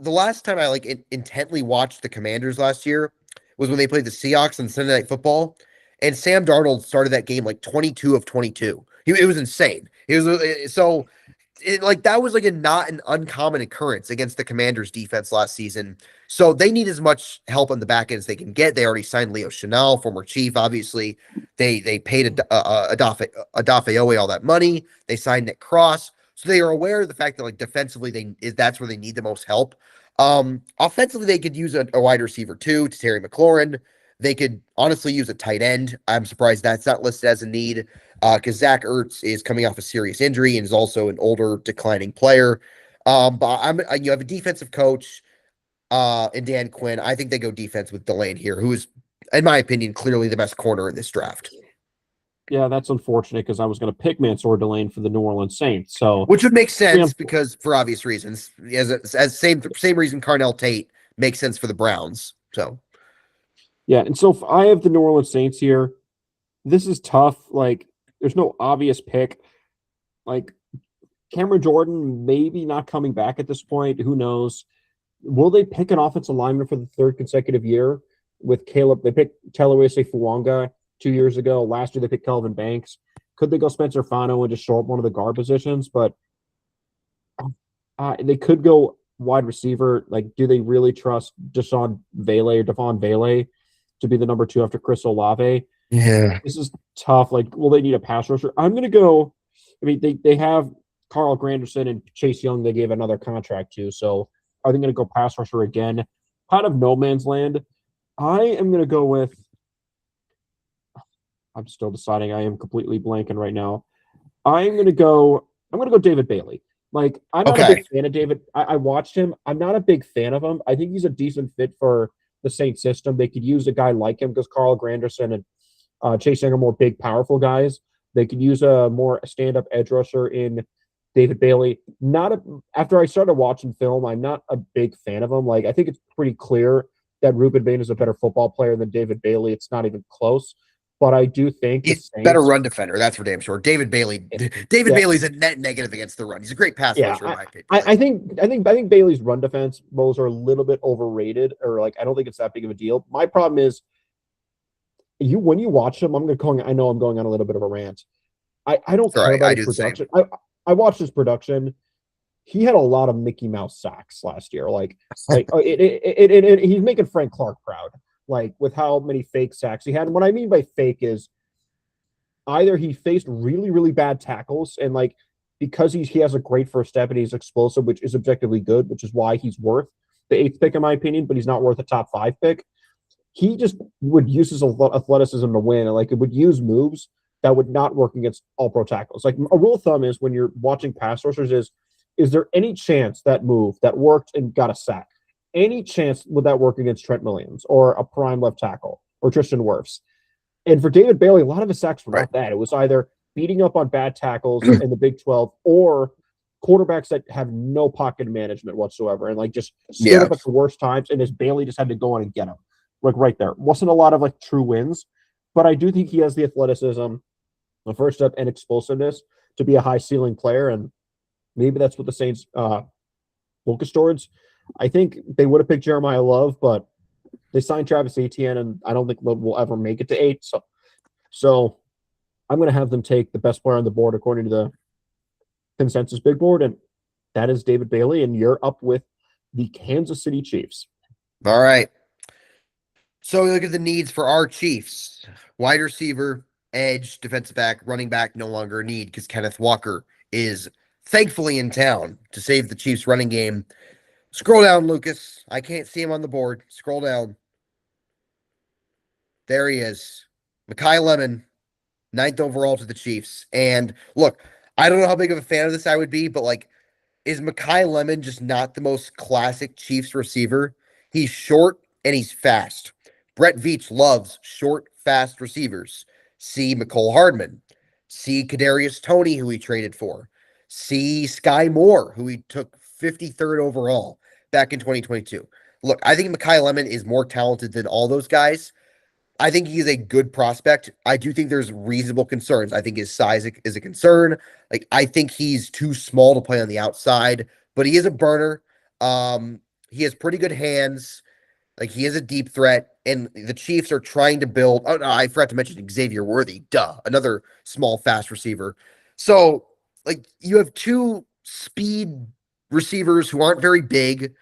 the last time I intently watched the Commanders last year was when they played the Seahawks on Sunday Night Football, and Sam Darnold started that game like 22 of 22. It was insane. That was like not an uncommon occurrence against the Commanders defense last season. So they need as much help on the back end as they can get. They already signed Leo Chanel, former chief. Obviously, they paid Odafe Owe all that money. They signed Nick Cross. So they are aware of the fact that like defensively, that's where they need the most help. Offensively, they could use a wide receiver too, to Terry McLaurin. They could honestly use a tight end. I'm surprised that's not listed as a need because Zach Ertz is coming off a serious injury and is also an older, declining player. But you have a defensive coach and Dan Quinn. I think they go defense with Delane here, who is, in my opinion, clearly the best corner in this draft. Yeah, that's unfortunate because I was going to pick Mansour Delane for the New Orleans Saints. So, which would make sense because for obvious reasons, as same reason Carnell Tate makes sense for the Browns. So, yeah, and so if I have the New Orleans Saints here, this is tough. Like, there's no obvious pick. Like, Cameron Jordan maybe not coming back at this point. Who knows? Will they pick an offensive lineman for the third consecutive year with Caleb? They picked Talawese Fuanga 2 years ago. Last year, they picked Kelvin Banks. Could they go Spencer Fano and just show up one of the guard positions? But they could go wide receiver. Like, do they really trust Devon Vele to be the number 2 after Chris Olave? Yeah. This is tough. Like, will they need a pass rusher? I'm going to go. I mean, they have Carl Granderson and Chase Young they gave another contract to. So are they going to go pass rusher again? Kind of no man's land. I am going to go with – I'm still deciding. I am completely blanking right now. I'm going to go David Bailey. Like, I'm not a big fan of David. I watched him. I'm not a big fan of him. I think he's a decent fit for the Saints system. They could use a guy like him because Carl Granderson and Chase Young are more big, powerful guys. They could use a more stand-up edge rusher in David Bailey. After I started watching film, I'm not a big fan of him. Like, I think it's pretty clear that Ruben Bain is a better football player than David Bailey. It's not even close. But I do think he's a better run defender. That's for damn sure. David Bailey's a net negative against the run. He's a great pass rusher, in my opinion. I think Bailey's run defense moves are a little bit overrated, or like I don't think it's that big of a deal. My problem is when you watch him, I know I'm going on a little bit of a rant. I don't care about his production. I watched his production. He had a lot of Mickey Mouse sacks last year. He's making Frank Clark proud. Like, with how many fake sacks he had. And what I mean by fake is either he faced really, really bad tackles, and like because he has a great first step and he's explosive, which is objectively good, which is why he's worth the 8th pick in my opinion, but he's not worth a top 5 pick. He just would use his athleticism to win, and like it would use moves that would not work against all-pro tackles. Like, a rule of thumb is when you're watching pass rushers is there any chance that move that worked and got a sack? Any chance would that work against Trent Williams or a prime left tackle or Tristan Wirfs? And for David Bailey, a lot of his sacks were not that. It was either beating up on bad tackles in the Big 12 or quarterbacks that have no pocket management whatsoever and like just stood up at the worst times, and Bailey just had to go on and get him. Like right there. Wasn't a lot of like true wins, but I do think he has the athleticism, the first step, and explosiveness to be a high ceiling player. And maybe that's what the Saints focus towards. I think they would have picked Jeremiah Love, but they signed Travis Etienne, and I don't think Love will ever make it to 8. So I'm going to have them take the best player on the board according to the consensus big board, and that is David Bailey, and you're up with the Kansas City Chiefs. All right. So we look at the needs for our Chiefs. Wide receiver, edge, defensive back, running back, no longer a need because Kenneth Walker is thankfully in town to save the Chiefs running game. Scroll down, Lucas. I can't see him on the board. Scroll down. There he is. Mekhi Lemon, 9th overall to the Chiefs. And look, I don't know how big of a fan of this I would be, but like, is Mekhi Lemon just not the most classic Chiefs receiver? He's short and he's fast. Brett Veach loves short, fast receivers. See McCole Hardman. See Kadarius Toney, who he traded for. See Sky Moore, who he took 53rd overall back in 2022. Look, I think Mekhi Lemon is more talented than all those guys. I think he's a good prospect. I do think there's reasonable concerns. I think his size is a concern. Like, I think he's too small to play on the outside, but he is a burner. He has pretty good hands. Like, he is a deep threat, and the Chiefs are trying to build. Oh, no, I forgot to mention Xavier Worthy. Duh. Another small, fast receiver. So, like, you have two speed receivers who aren't very big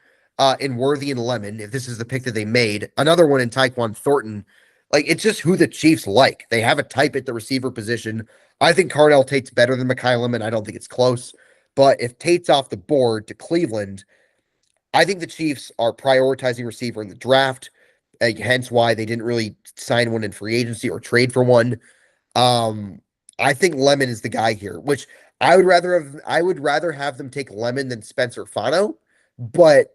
in Worthy and Lemon, if this is the pick that they made. Another one in Tyquan Thornton. Like, it's just who the Chiefs like. They have a type at the receiver position. I think Cardell Tate's better than Mekhi Lemon. I don't think it's close. But if Tate's off the board to Cleveland, I think the Chiefs are prioritizing receiver in the draft, hence why they didn't really sign one in free agency or trade for one. I think Lemon is the guy here, which I would rather have them take Lemon than Spencer Fano. But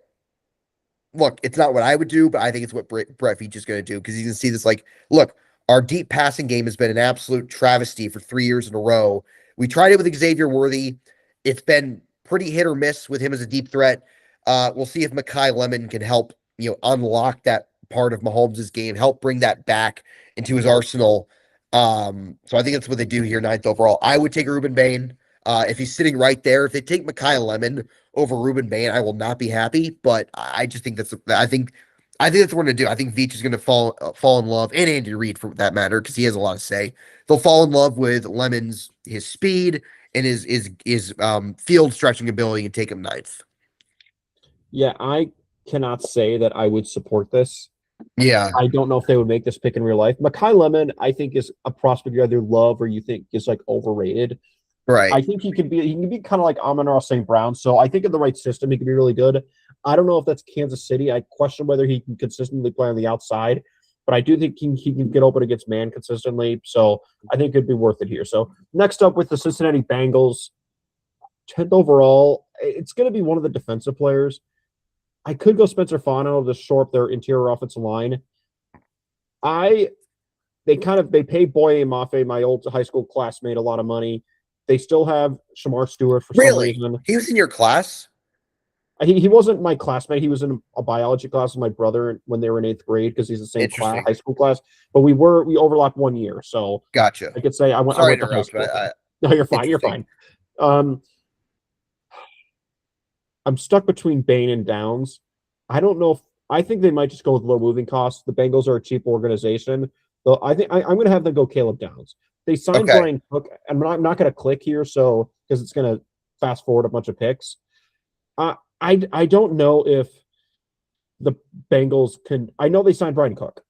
look, it's not what I would do, but I think it's what Brett Veach is going to do because you can see this. Like, look, our deep passing game has been an absolute travesty for 3 years in a row. We tried it with Xavier Worthy. It's been pretty hit or miss with him as a deep threat. We'll see if Mekhi Lemon can help, unlock that part of Mahomes' game, help bring that back into his arsenal. So I think that's what they do here, 9th overall. I would take Ruben Bain if he's sitting right there. If they take Mekhi Lemon over Ruben Bain, I will not be happy. But I just think I think that's what we're gonna do. I think Veach is gonna fall in love, and Andy Reid for that matter, because he has a lot to say. They'll fall in love with his speed and his field stretching ability and take him 9th. Yeah, I cannot say that I would support this. Yeah. I don't know if they would make this pick in real life. Mekhi Lemon, I think, is a prospect you either love or you think is like overrated. Right. I think he can be kind of like Amon-Ra St. Brown. So I think in the right system, he could be really good. I don't know if that's Kansas City. I question whether he can consistently play on the outside, but I do think he can get open against man consistently. So I think it'd be worth it here. So next up with the Cincinnati Bengals, 10th overall, it's going to be one of the defensive players. I could go Spencer Fano to shore up their interior offensive line. They pay Boye Mafe, my old high school classmate, a lot of money. They still have Shamar Stewart for some reason. He was in your class? He wasn't my classmate. He was in a biology class with my brother when they were in 8th grade because he's the same class, high school class. But we overlapped 1 year, so gotcha. I could say I went to high school. No, you're fine. You're fine. I'm stuck between Bain and Downs. I don't know I think they might just go with low moving costs. The Bengals are a cheap organization. So I think I'm going to have them go Caleb Downs. They signed Brian Cook. I'm not going to click here, so because it's going to fast forward a bunch of picks. I don't know if the Bengals can. I know they signed Brian Cook,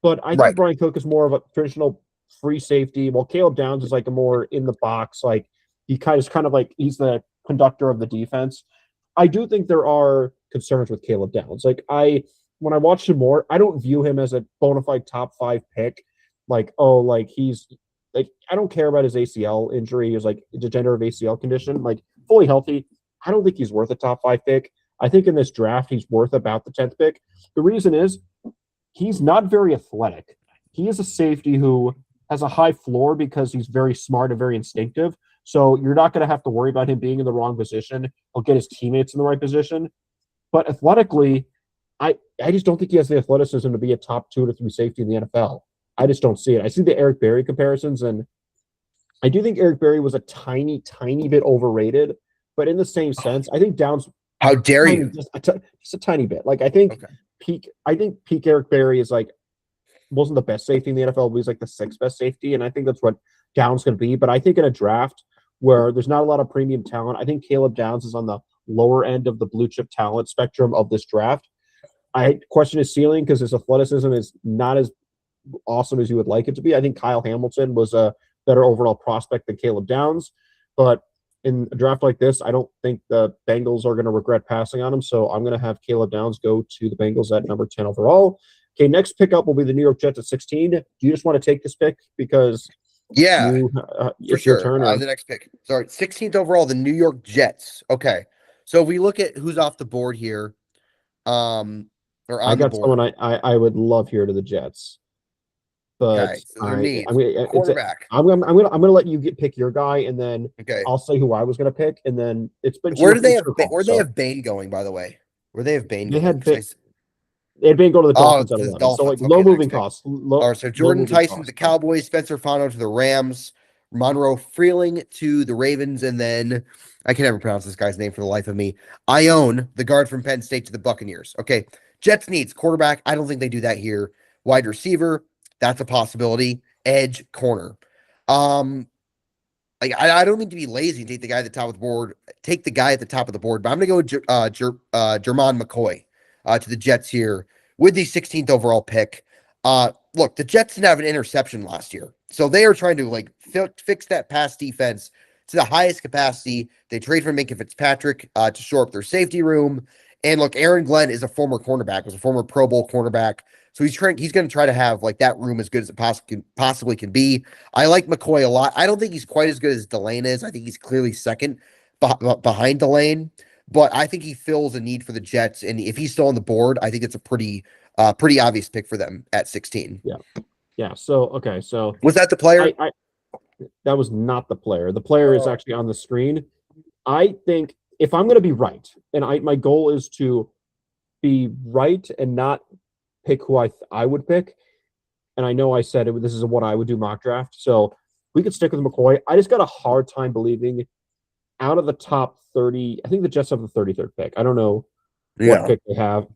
but I think Brian Cook is more of a traditional free safety, while Caleb Downs is like a more in the box. Like he's kind of like he's the conductor of the defense. I do think there are concerns with Caleb Downs. Like when I watched him more, I don't view him as a bona fide top 5 pick. He's like, I don't care about his ACL injury. He was like a degenerative ACL condition, like fully healthy. I don't think he's worth a top 5 pick. I think in this draft, he's worth about the 10th pick. The reason is he's not very athletic. He is a safety who has a high floor because he's very smart and very instinctive. So you're not going to have to worry about him being in the wrong position. He'll get his teammates in the right position. But athletically, I just don't think he has the athleticism to be a top 2 to 3 safety in the NFL. I just don't see it. I see the Eric Berry comparisons, and I do think Eric Berry was a tiny, tiny bit overrated. but in the same sense, I think Downs. How dare you? Just a tiny bit. Like I think Okay. peak Eric Berry is like wasn't the best safety in the NFL, but he's like the sixth best safety, and I think that's what Downs going to be. But I think in a draft where there's not a lot of premium talent, I think Caleb Downs is on the lower end of the blue chip talent spectrum of this draft. I question his ceiling because his athleticism is not as awesome as you would like it to be. I think Kyle Hamilton was a better overall prospect than Caleb Downs, but in a draft like this, I don't think the Bengals are going to regret passing on him. So I'm going to have Caleb Downs go to the Bengals at number 10 overall. Okay, next pickup will be the New York Jets at 16. Do you just want to take this pick because for sure. Your turn? The next pick. Sorry, 16th overall, the New York Jets. Okay, so if we look at who's off the board here, or on I got the board. someone I would love here to the Jets. But okay, so their needs. Quarterback. I'm gonna let you pick your guy, and then I'll say who I was gonna pick, and then it's been where do they have Bane going, by the way? Where they have Bane going? They had Bane go to the Dolphins at 11. So like low moving costs. So Jordan Tyson to the Cowboys, Spencer Fano to the Rams, Monroe Freeling to the Ravens, and then I can never pronounce this guy's name for the life of me. Ione, the guard from Penn State, to the Buccaneers. Okay, Jets needs quarterback. I don't think they do that here. Wide receiver. That's a possibility. Edge, corner. I don't mean to be lazy and take the guy at the top of the board. Take the guy at the top of the board, but I'm going to go with Jermon McCoy to the Jets here with the 16th overall pick. Look, the Jets didn't have an interception last year, so they are trying to fix that pass defense to the highest capacity. They trade for Minkah Fitzpatrick to shore up their safety room. And look, Aaron Glenn is a former cornerback, was a former Pro Bowl cornerback. So he's going to try to have that room as good as it possibly can be. I like McCoy a lot. I don't think he's quite as good as Delane is. I think he's clearly second behind Delane, but I think he fills a need for the Jets. And if he's still on the board, I think it's a pretty obvious pick for them at 16. Yeah. So was that the player? That was not the player. The player is actually on the screen. I think if I'm going to be right, and my goal is to be right and not pick who I would pick, and I know I said this is what I would do mock draft, so we could stick with McCoy. I just got a hard time believing out of the top 30, I think the Jets have the 33rd pick. I don't know what pick they have.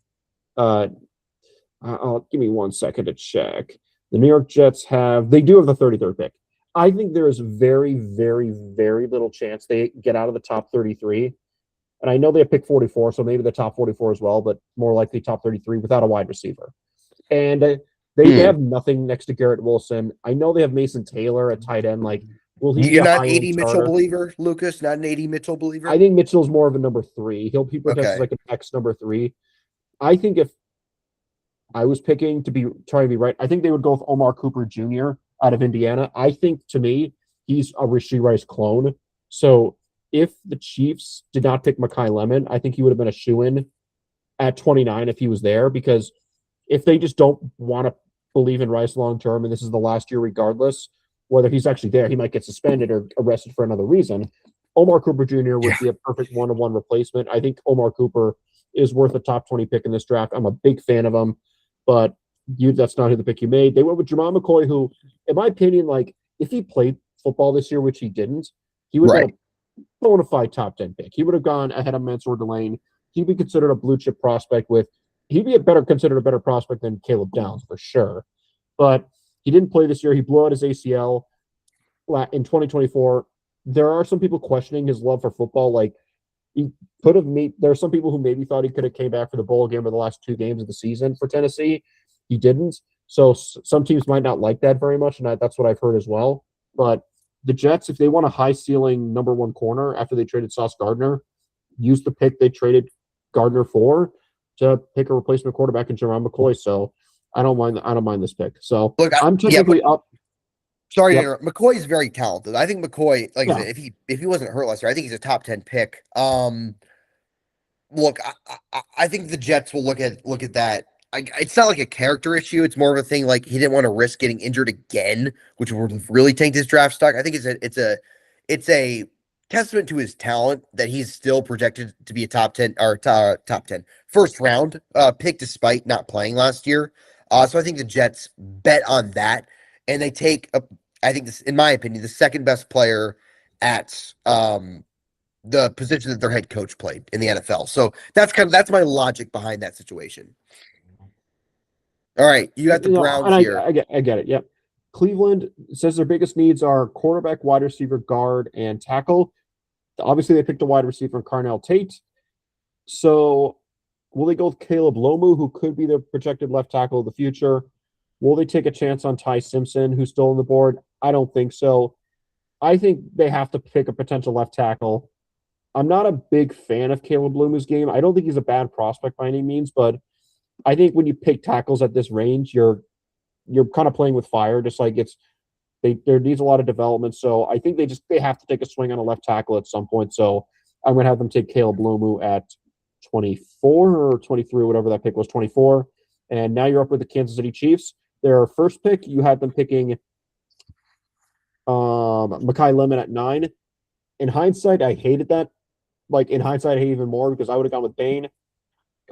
Give me 1 second to check. The New York Jets they do have the 33rd pick. I think there is very, very, very little chance they get out of the top 33. And I know they have pick 44, so maybe the top 44 as well, but more likely top 33 without a wide receiver. And they have nothing next to Garrett Wilson. I know they have Mason Taylor at tight end. Will he? You're not an AD Mitchell believer, Lucas? Not an AD Mitchell believer? I think Mitchell's more of a number 3. He'll be protected as like an X number 3. I think if I was picking trying to be right, I think they would go with Omar Cooper Jr. out of Indiana. I think, to me, he's a Rashee Rice clone. So if the Chiefs did not pick Mekhi Lemon, I think he would have been a shoo-in at 29 if he was there, because if they just don't want to believe in Rice long-term, and this is the last year regardless, whether he's actually there, he might get suspended or arrested for another reason. Omar Cooper Jr. would be a perfect one-to-one replacement. I think Omar Cooper is worth a top 20 pick in this draft. I'm a big fan of him, but that's not who the pick you made. They went with Jermon McCoy, who, in my opinion, if he played football this year, which he didn't, he would have bona fide top 10 pick. He would have gone ahead of Mansour Delane. He'd be considered a blue chip prospect he'd be considered a better prospect than Caleb Downs for sure. But he didn't play this year. He blew out his ACL in 2024. There are some people questioning his love for football. He could have there are some people who maybe thought he could have came back for the bowl game or the last 2 games of the season for Tennessee. He didn't. So some teams might not like that very much, and that's what I've heard as well. But the Jets, if they want a high-ceiling number 1 corner after they traded Sauce Gardner, use the pick they traded Gardner for to pick a replacement quarterback in Jermon McCoy. So I don't mind this pick. So look, I'm technically up. Sorry to interrupt. McCoy is very talented. I think McCoy, I said, if he wasn't hurt last year, I think he's a top 10 pick. Look, I think the Jets will look at that. It's not like a character issue. It's more of a thing he didn't want to risk getting injured again, which would really tank his draft stock. I think it's a testament to his talent that he's still projected to be a top 10 or top 10 first round pick despite not playing last year. So I think the Jets bet on that, and they take I think this, in my opinion, the second best player at the position that their head coach played in the NFL. So that's my logic behind that situation. All right, you got the Browns here. I get it. Yep. Cleveland says their biggest needs are quarterback, wide receiver, guard, and tackle. Obviously, they picked a wide receiver in Carnell Tate. So, will they go with Caleb Lomu, who could be the projected left tackle of the future? Will they take a chance on Ty Simpson, who's still on the board? I don't think so. I think they have to pick a potential left tackle. I'm not a big fan of Caleb Lomu's game. I don't think he's a bad prospect by any means, but I think when you pick tackles at this range, you're kind of playing with fire. Just like there needs a lot of development. So I think they have to take a swing on a left tackle at some point. So I'm going to have them take Caleb Lomu at 24 or 23, whatever that pick was, 24. And now you're up with the Kansas City Chiefs. Their first pick, you had them picking Mekhi Lemon at 9. In hindsight, I hated that. Like, in hindsight, I hate even more because I would have gone with Bain.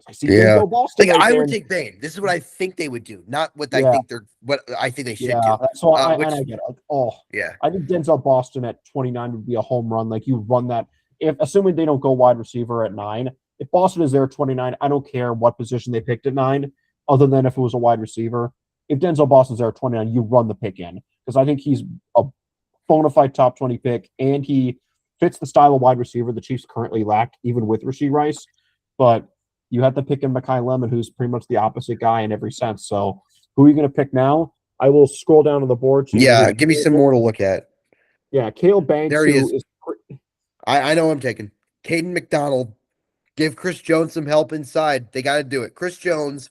I see Boston. Like, I would take Bain. This is what I think they would do, not what I think they should do. So I get it. Like, I think Denzel Boston at 29 would be a home run. Like, you run that, assuming they don't go wide receiver at 9. If Boston is there at 29, I don't care what position they picked at 9, other than if it was a wide receiver. If Denzel Boston's there at 29, you run the pick in because I think he's a bona fide top 20 pick, and he fits the style of wide receiver the Chiefs currently lack, even with Rashee Rice. But you have to pick in Mekhi Lemon, who's pretty much the opposite guy in every sense. So who are you going to pick now? I will scroll down on the board. Give me some more to look at. Yeah, Cale Banks. There he is. I know I'm taking. Caden McDonald. Give Chris Jones some help inside. They got to do it. Chris Jones.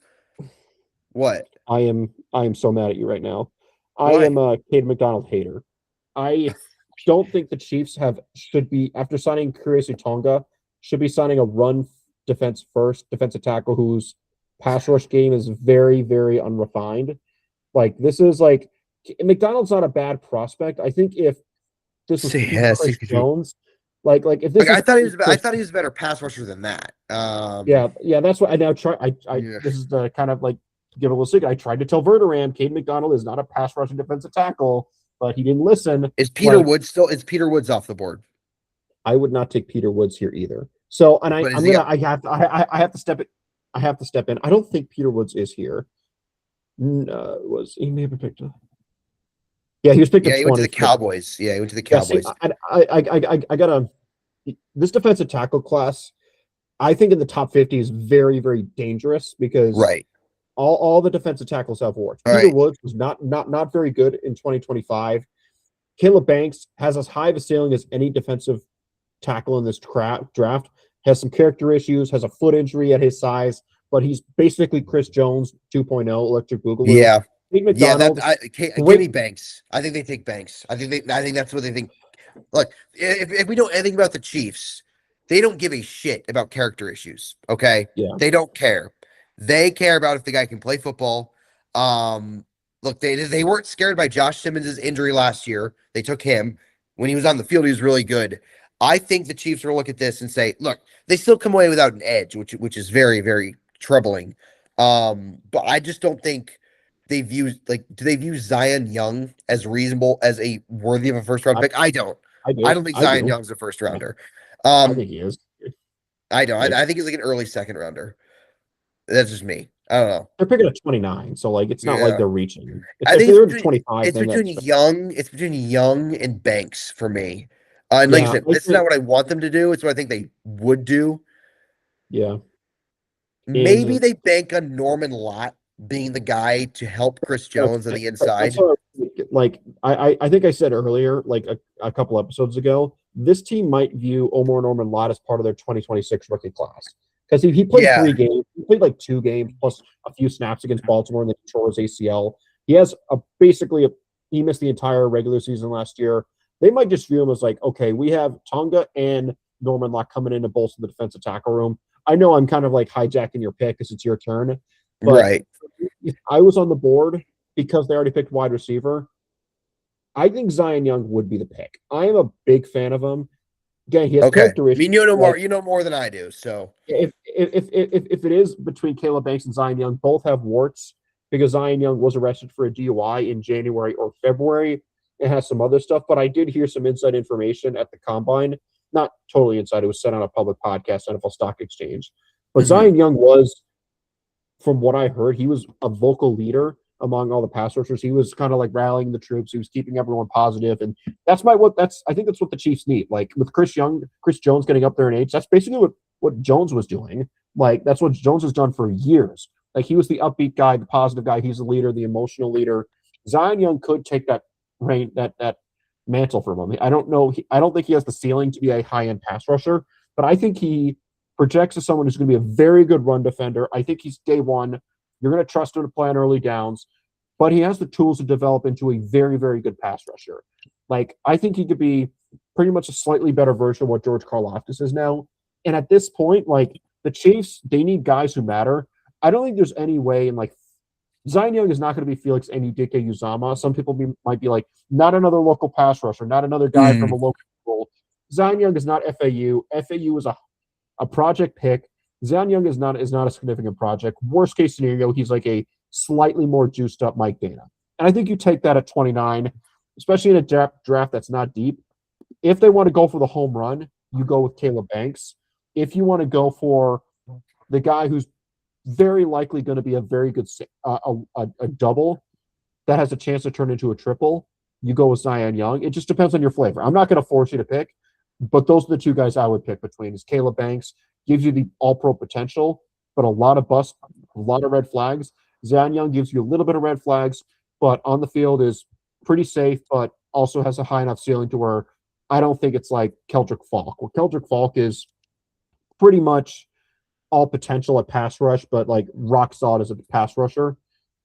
What? I am so mad at you right now. Why? I am a Caden McDonald hater. I don't think the Chiefs should be, after signing Kuriesi Tonga, should be signing a run defensive tackle whose pass rush game is very, very unrefined. Like, this is like, McDonald's not a bad prospect. I think if this was Chris Jones, like if this, I thought he was a better pass rusher than that. That's what I now try. This is the kind of like, give a little secret. I tried to tell Verderam, Caden McDonald is not a pass rushing defensive tackle, but he didn't listen. Is Peter Woods still? Is Peter Woods off the board? I would not take Peter Woods here either. So, and I have to step in. I don't think Peter Woods is here. He may have been picked up? Yeah, he was picked up. Yeah, he went to the Cowboys. Yeah, he went to the Cowboys. I got this defensive tackle class. I think in the top 50 is very, very dangerous because all the defensive tackles have warts. Peter Woods was not very good in 2025. Caleb Banks has as high of a ceiling as any defensive tackle in this draft. Has some character issues, has a foot injury at his size, but he's basically Chris Jones 2.0, electric boogaloo. Yeah. Give me Banks. I think they take Banks. I think that's what they think. Look, if we know anything about the Chiefs, they don't give a shit about character issues. Okay? Yeah. They don't care. They care about if the guy can play football. Look, they weren't scared by Josh Simmons' injury last year. They took him. When he was on the field, he was really good. I think the Chiefs will look at this and say, look, they still come away without an edge, which is very, very troubling. But I just don't think do they view Zion Young as reasonable, as a worthy of a first round pick? I don't. I don't think Zion Young's a first rounder. I think he is. I don't. I think he's like an early second rounder. That's just me. I don't know. They're picking at 29, so like it's not like they're reaching. I think it's 25. It's between Young and Banks for me. And like I said, this is not what I want them to do. It's what I think they would do. Yeah. Maybe they bank on Norman Lott being the guy to help Chris Jones on the inside. Like I think I said earlier, like a couple episodes ago, this team might view Norman Lott as part of their 2026 rookie class. Because he played 3 games. He played like 2 games plus a few snaps against Baltimore and then he tore his ACL. He has he missed the entire regular season last year. They might just view him as like, okay, we have Tonga and Norman Lott coming in to bolster the defensive tackle room. I know I'm kind of like hijacking your pick because it's your turn. But if I was on the board because they already picked wide receiver, I think Zion Young would be the pick. I am a big fan of him. Again, he has characteristics. I mean, you know more than I do. So if it is between Caleb Banks and Zion Young, both have warts because Zion Young was arrested for a DUI in January or February. It has some other stuff, but I did hear some inside information at the combine not totally inside. It was said on a public podcast, NFL Stock Exchange. But Mhm. Zion Young was, from what I heard, he was a vocal leader among all the pass rushers. He was kind of like rallying the troops. He was keeping everyone positive, and I think that's what the Chiefs need. Like with Chris Jones getting up there in age, that's basically what Jones was doing. Like that's what Jones has done for years. Like he was the upbeat guy, the positive guy. He's the leader, the emotional leader. Zion Young could take that that mantle from him. I don't know. I don't think he has the ceiling to be a high end pass rusher, but I think he projects as someone who's going to be a very good run defender. I think he's day one. You're going to trust him to play on early downs, but he has the tools to develop into a very, very good pass rusher. Like, I think he could be pretty much a slightly better version of what George Karlaftis is now. And at this point, like, the Chiefs, they need guys who matter. I don't think there's any way in, like, Zion Young is not going to be Felix Anudike Uzama. Some people might be like, not another local pass rusher, not another guy from a local school. Zion Young is not FAU. FAU is a project pick. Zion Young is not a significant project. Worst case scenario, he's like a slightly more juiced up Mike Dana. And I think you take that at 29, especially in a draft that's not deep. If they want to go for the home run, you go with Caleb Banks. If you want to go for the guy who's very likely going to be a very good a double that has a chance to turn into a triple, you go with Zion Young. It just depends on your flavor. I'm not going to force you to pick, but those are the two guys I would pick between. Is Caleb Banks gives you the all-pro potential, but a lot of bust, a lot of red flags. Zion Young gives you a little bit of red flags, but on the field is pretty safe, but also has a high enough ceiling to where I don't think it's like Keldrick Falk. Well, Keldrick Falk is pretty much all potential at pass rush, but like rock solid as a pass rusher.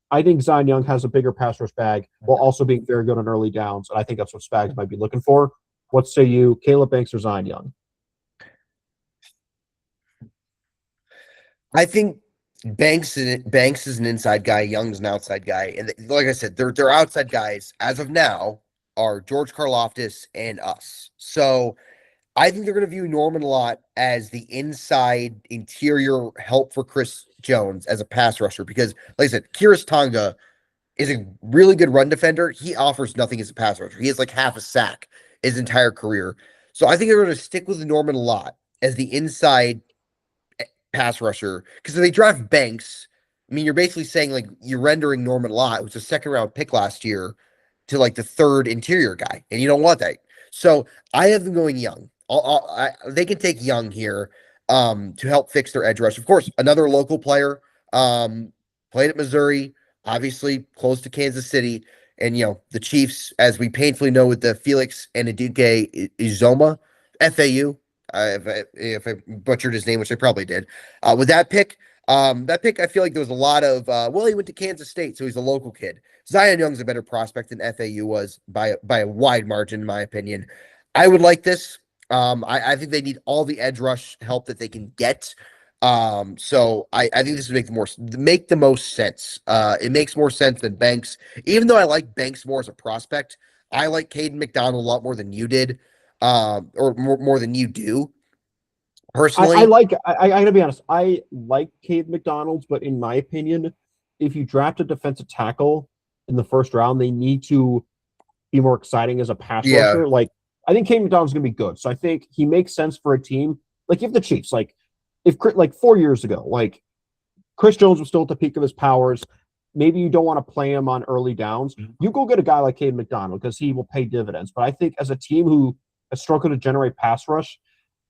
I think Zion Young has a bigger pass rush bag while also being very good on early downs, and I think that's what Spags might be looking for. What say you, Caleb Banks or Zion Young? I think Banks is an inside guy, Young's an outside guy, and like I said, they're outside guys as of now are George Karlaftis and us. So I think they're going to view Norman Lott as the inside interior help for Chris Jones as a pass rusher because, like I said, Kiris Tonga is a really good run defender. He offers nothing as a pass rusher. He has like half a sack his entire career. So I think they're going to stick with Norman Lott as the inside pass rusher because if they draft Banks, I mean, you're basically saying like you're rendering Norman Lott, who's a second round pick last year, to like the third interior guy, and you don't want that. So I have them going Young. They can take Young here to help fix their edge rush. Of course, another local player played at Missouri, obviously close to Kansas City, and the Chiefs, as we painfully know, with the Felix and Aduke Uzoma, FAU. If I butchered his name, which I probably did, with that pick, I feel like there was a lot of he went to Kansas State, so he's a local kid. Zion Young's a better prospect than FAU was by a wide margin, in my opinion. I would like this. I think they need all the edge rush help that they can get. So I think this would make the most sense. It makes more sense than Banks, even though I like Banks more as a prospect. I like Caden McDonald a lot more than you did, or more than you do. Personally, I gotta be honest. I like Cade McDonald, but in my opinion, if you draft a defensive tackle in the first round, they need to be more exciting as a pass rusher. Like I think Cade McDonald's gonna be good, so I think he makes sense for a team like if the Chiefs, if 4 years ago, like Chris Jones was still at the peak of his powers. Maybe you don't want to play him on early downs. You go get a guy like Cade McDonald because he will pay dividends. But I think as a team who has struggled to generate pass rush,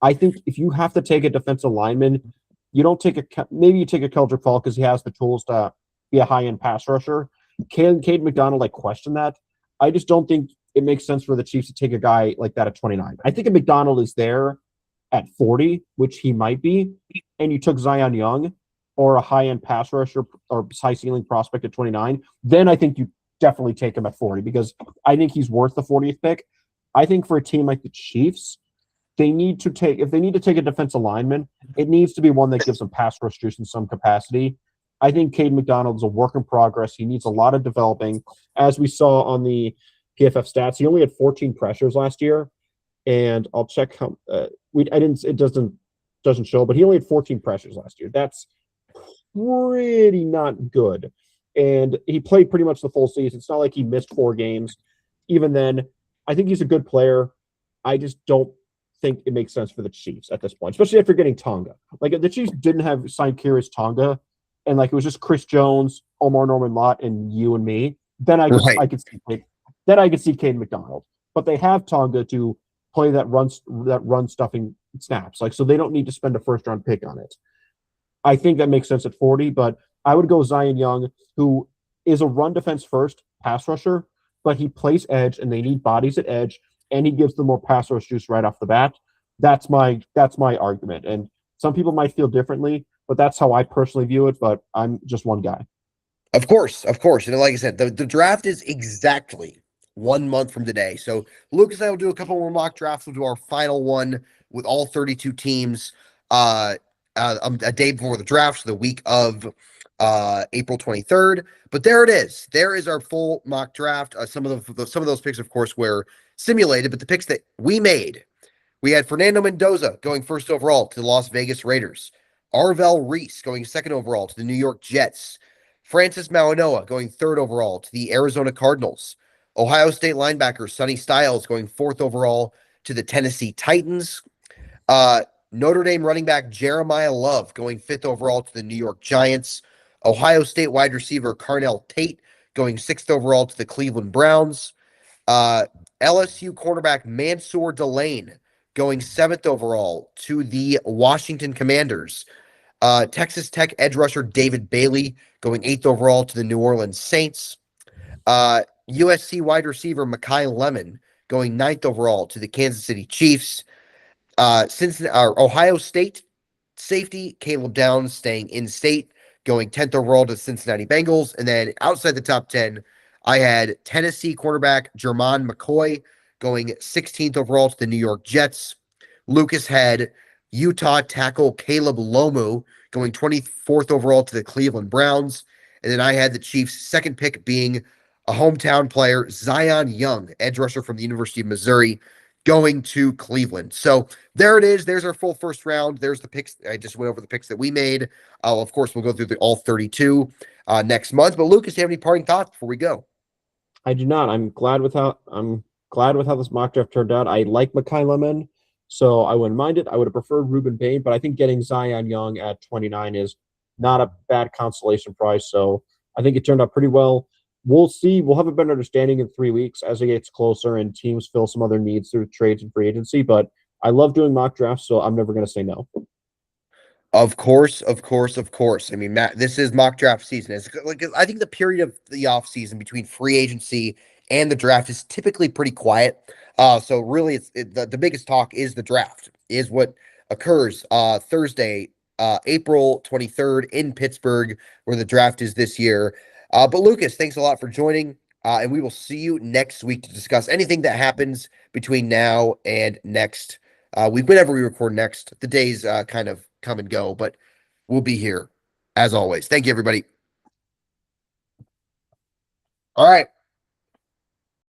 I think if you have to take a defensive lineman, you don't take maybe you take a Keldrick Falk because he has the tools to be a high-end pass rusher. Cade McDonald, question that. I just don't think it makes sense for the Chiefs to take a guy like that at 29. I think if McDonald is there at 40, which he might be, and you took Zion Young or a high-end pass rusher or high-ceiling prospect at 29, then I think you definitely take him at 40 because I think he's worth the 40th pick. I think for a team like the Chiefs, if they need to take a defensive lineman, it needs to be one that gives them pass rush juice in some capacity. I think Cade McDonald is a work in progress. He needs a lot of developing. As we saw on the PFF stats, he only had 14 pressures last year, and I'll check how it doesn't show, but he only had 14 pressures last year. That's pretty not good. And he played pretty much the full season. It's not like he missed 4 games. Even then, I think he's a good player. I just don't think it makes sense for the Chiefs at this point, especially if you're getting Tonga. Like, if the Chiefs didn't have signed Kyrus Tonga, and like it was just Chris Jones, Omar Norman Lott, and you and me, then I could Right. I could see Caden McDonald. But they have Tonga to play that run stuffing snaps. Like, so they don't need to spend a first round pick on it. I think that makes sense at 40, but I would go Zion Young, who is a run defense first pass rusher, but he plays edge and they need bodies at edge, and he gives them more pass rush juice right off the bat. That's my argument. And some people might feel differently, but that's how I personally view it. But I'm just one guy. Of course, of course. And like I said, the draft is exactly 1 month from today. So Lucas and I will do a couple more mock drafts. We'll do our final one with all 32 teams a day before the draft, so the week of April 23rd. But there it is. There is our full mock draft. Some of those picks, of course, were simulated, but the picks that we made, we had Fernando Mendoza going first overall to the Las Vegas Raiders, Arvell Reese going second overall to the New York Jets, Francis Mauanoa going third overall to the Arizona Cardinals, Ohio State linebacker Sonny Styles going fourth overall to the Tennessee Titans, Notre Dame running back Jeremiah Love going fifth overall to the New York Giants, Ohio State wide receiver Carnell Tate going sixth overall to the Cleveland Browns, LSU cornerback Mansour Delane going seventh overall to the Washington Commanders, Texas Tech edge rusher David Bailey going eighth overall to the New Orleans Saints, USC wide receiver Mekhi Lemon going ninth overall to the Kansas City Chiefs, Ohio State safety Caleb Downs staying in state, going 10th overall to the Cincinnati Bengals. And then outside the top 10, I had Tennessee quarterback Jermon McCoy going 16th overall to the New York Jets. Lucas had Utah tackle Caleb Lomu going 24th overall to the Cleveland Browns. And then I had the Chiefs' second pick being a hometown player, Zion Young, edge rusher from the University of Missouri, going to Cleveland. So there it is. There's our full first round. There's the picks. I just went over the picks that we made. Of course, we'll go through all 32 next month. But Lucas, do you have any parting thoughts before we go? I do not. I'm glad with how this mock draft turned out. I like Mekhi Lemon, so I wouldn't mind it. I would have preferred Ruben Bain, but I think getting Zion Young at 29 is not a bad consolation prize. So I think it turned out pretty well. We'll see. We'll have a better understanding in 3 weeks as it gets closer and teams fill some other needs through trades and free agency. But I love doing mock drafts, so I'm never going to say no. Of course, of course, of course. I mean, Matt, this is mock draft season. It's like I think the period of the off season between free agency and the draft is typically pretty quiet. So really, the biggest talk is the draft, is what occurs Thursday, April 23rd in Pittsburgh, where the draft is this year. But Lucas, thanks a lot for joining, and we will see you next week to discuss anything that happens between now and next week, whenever we record next. The days kind of come and go, but we'll be here as always. Thank you, everybody. All right.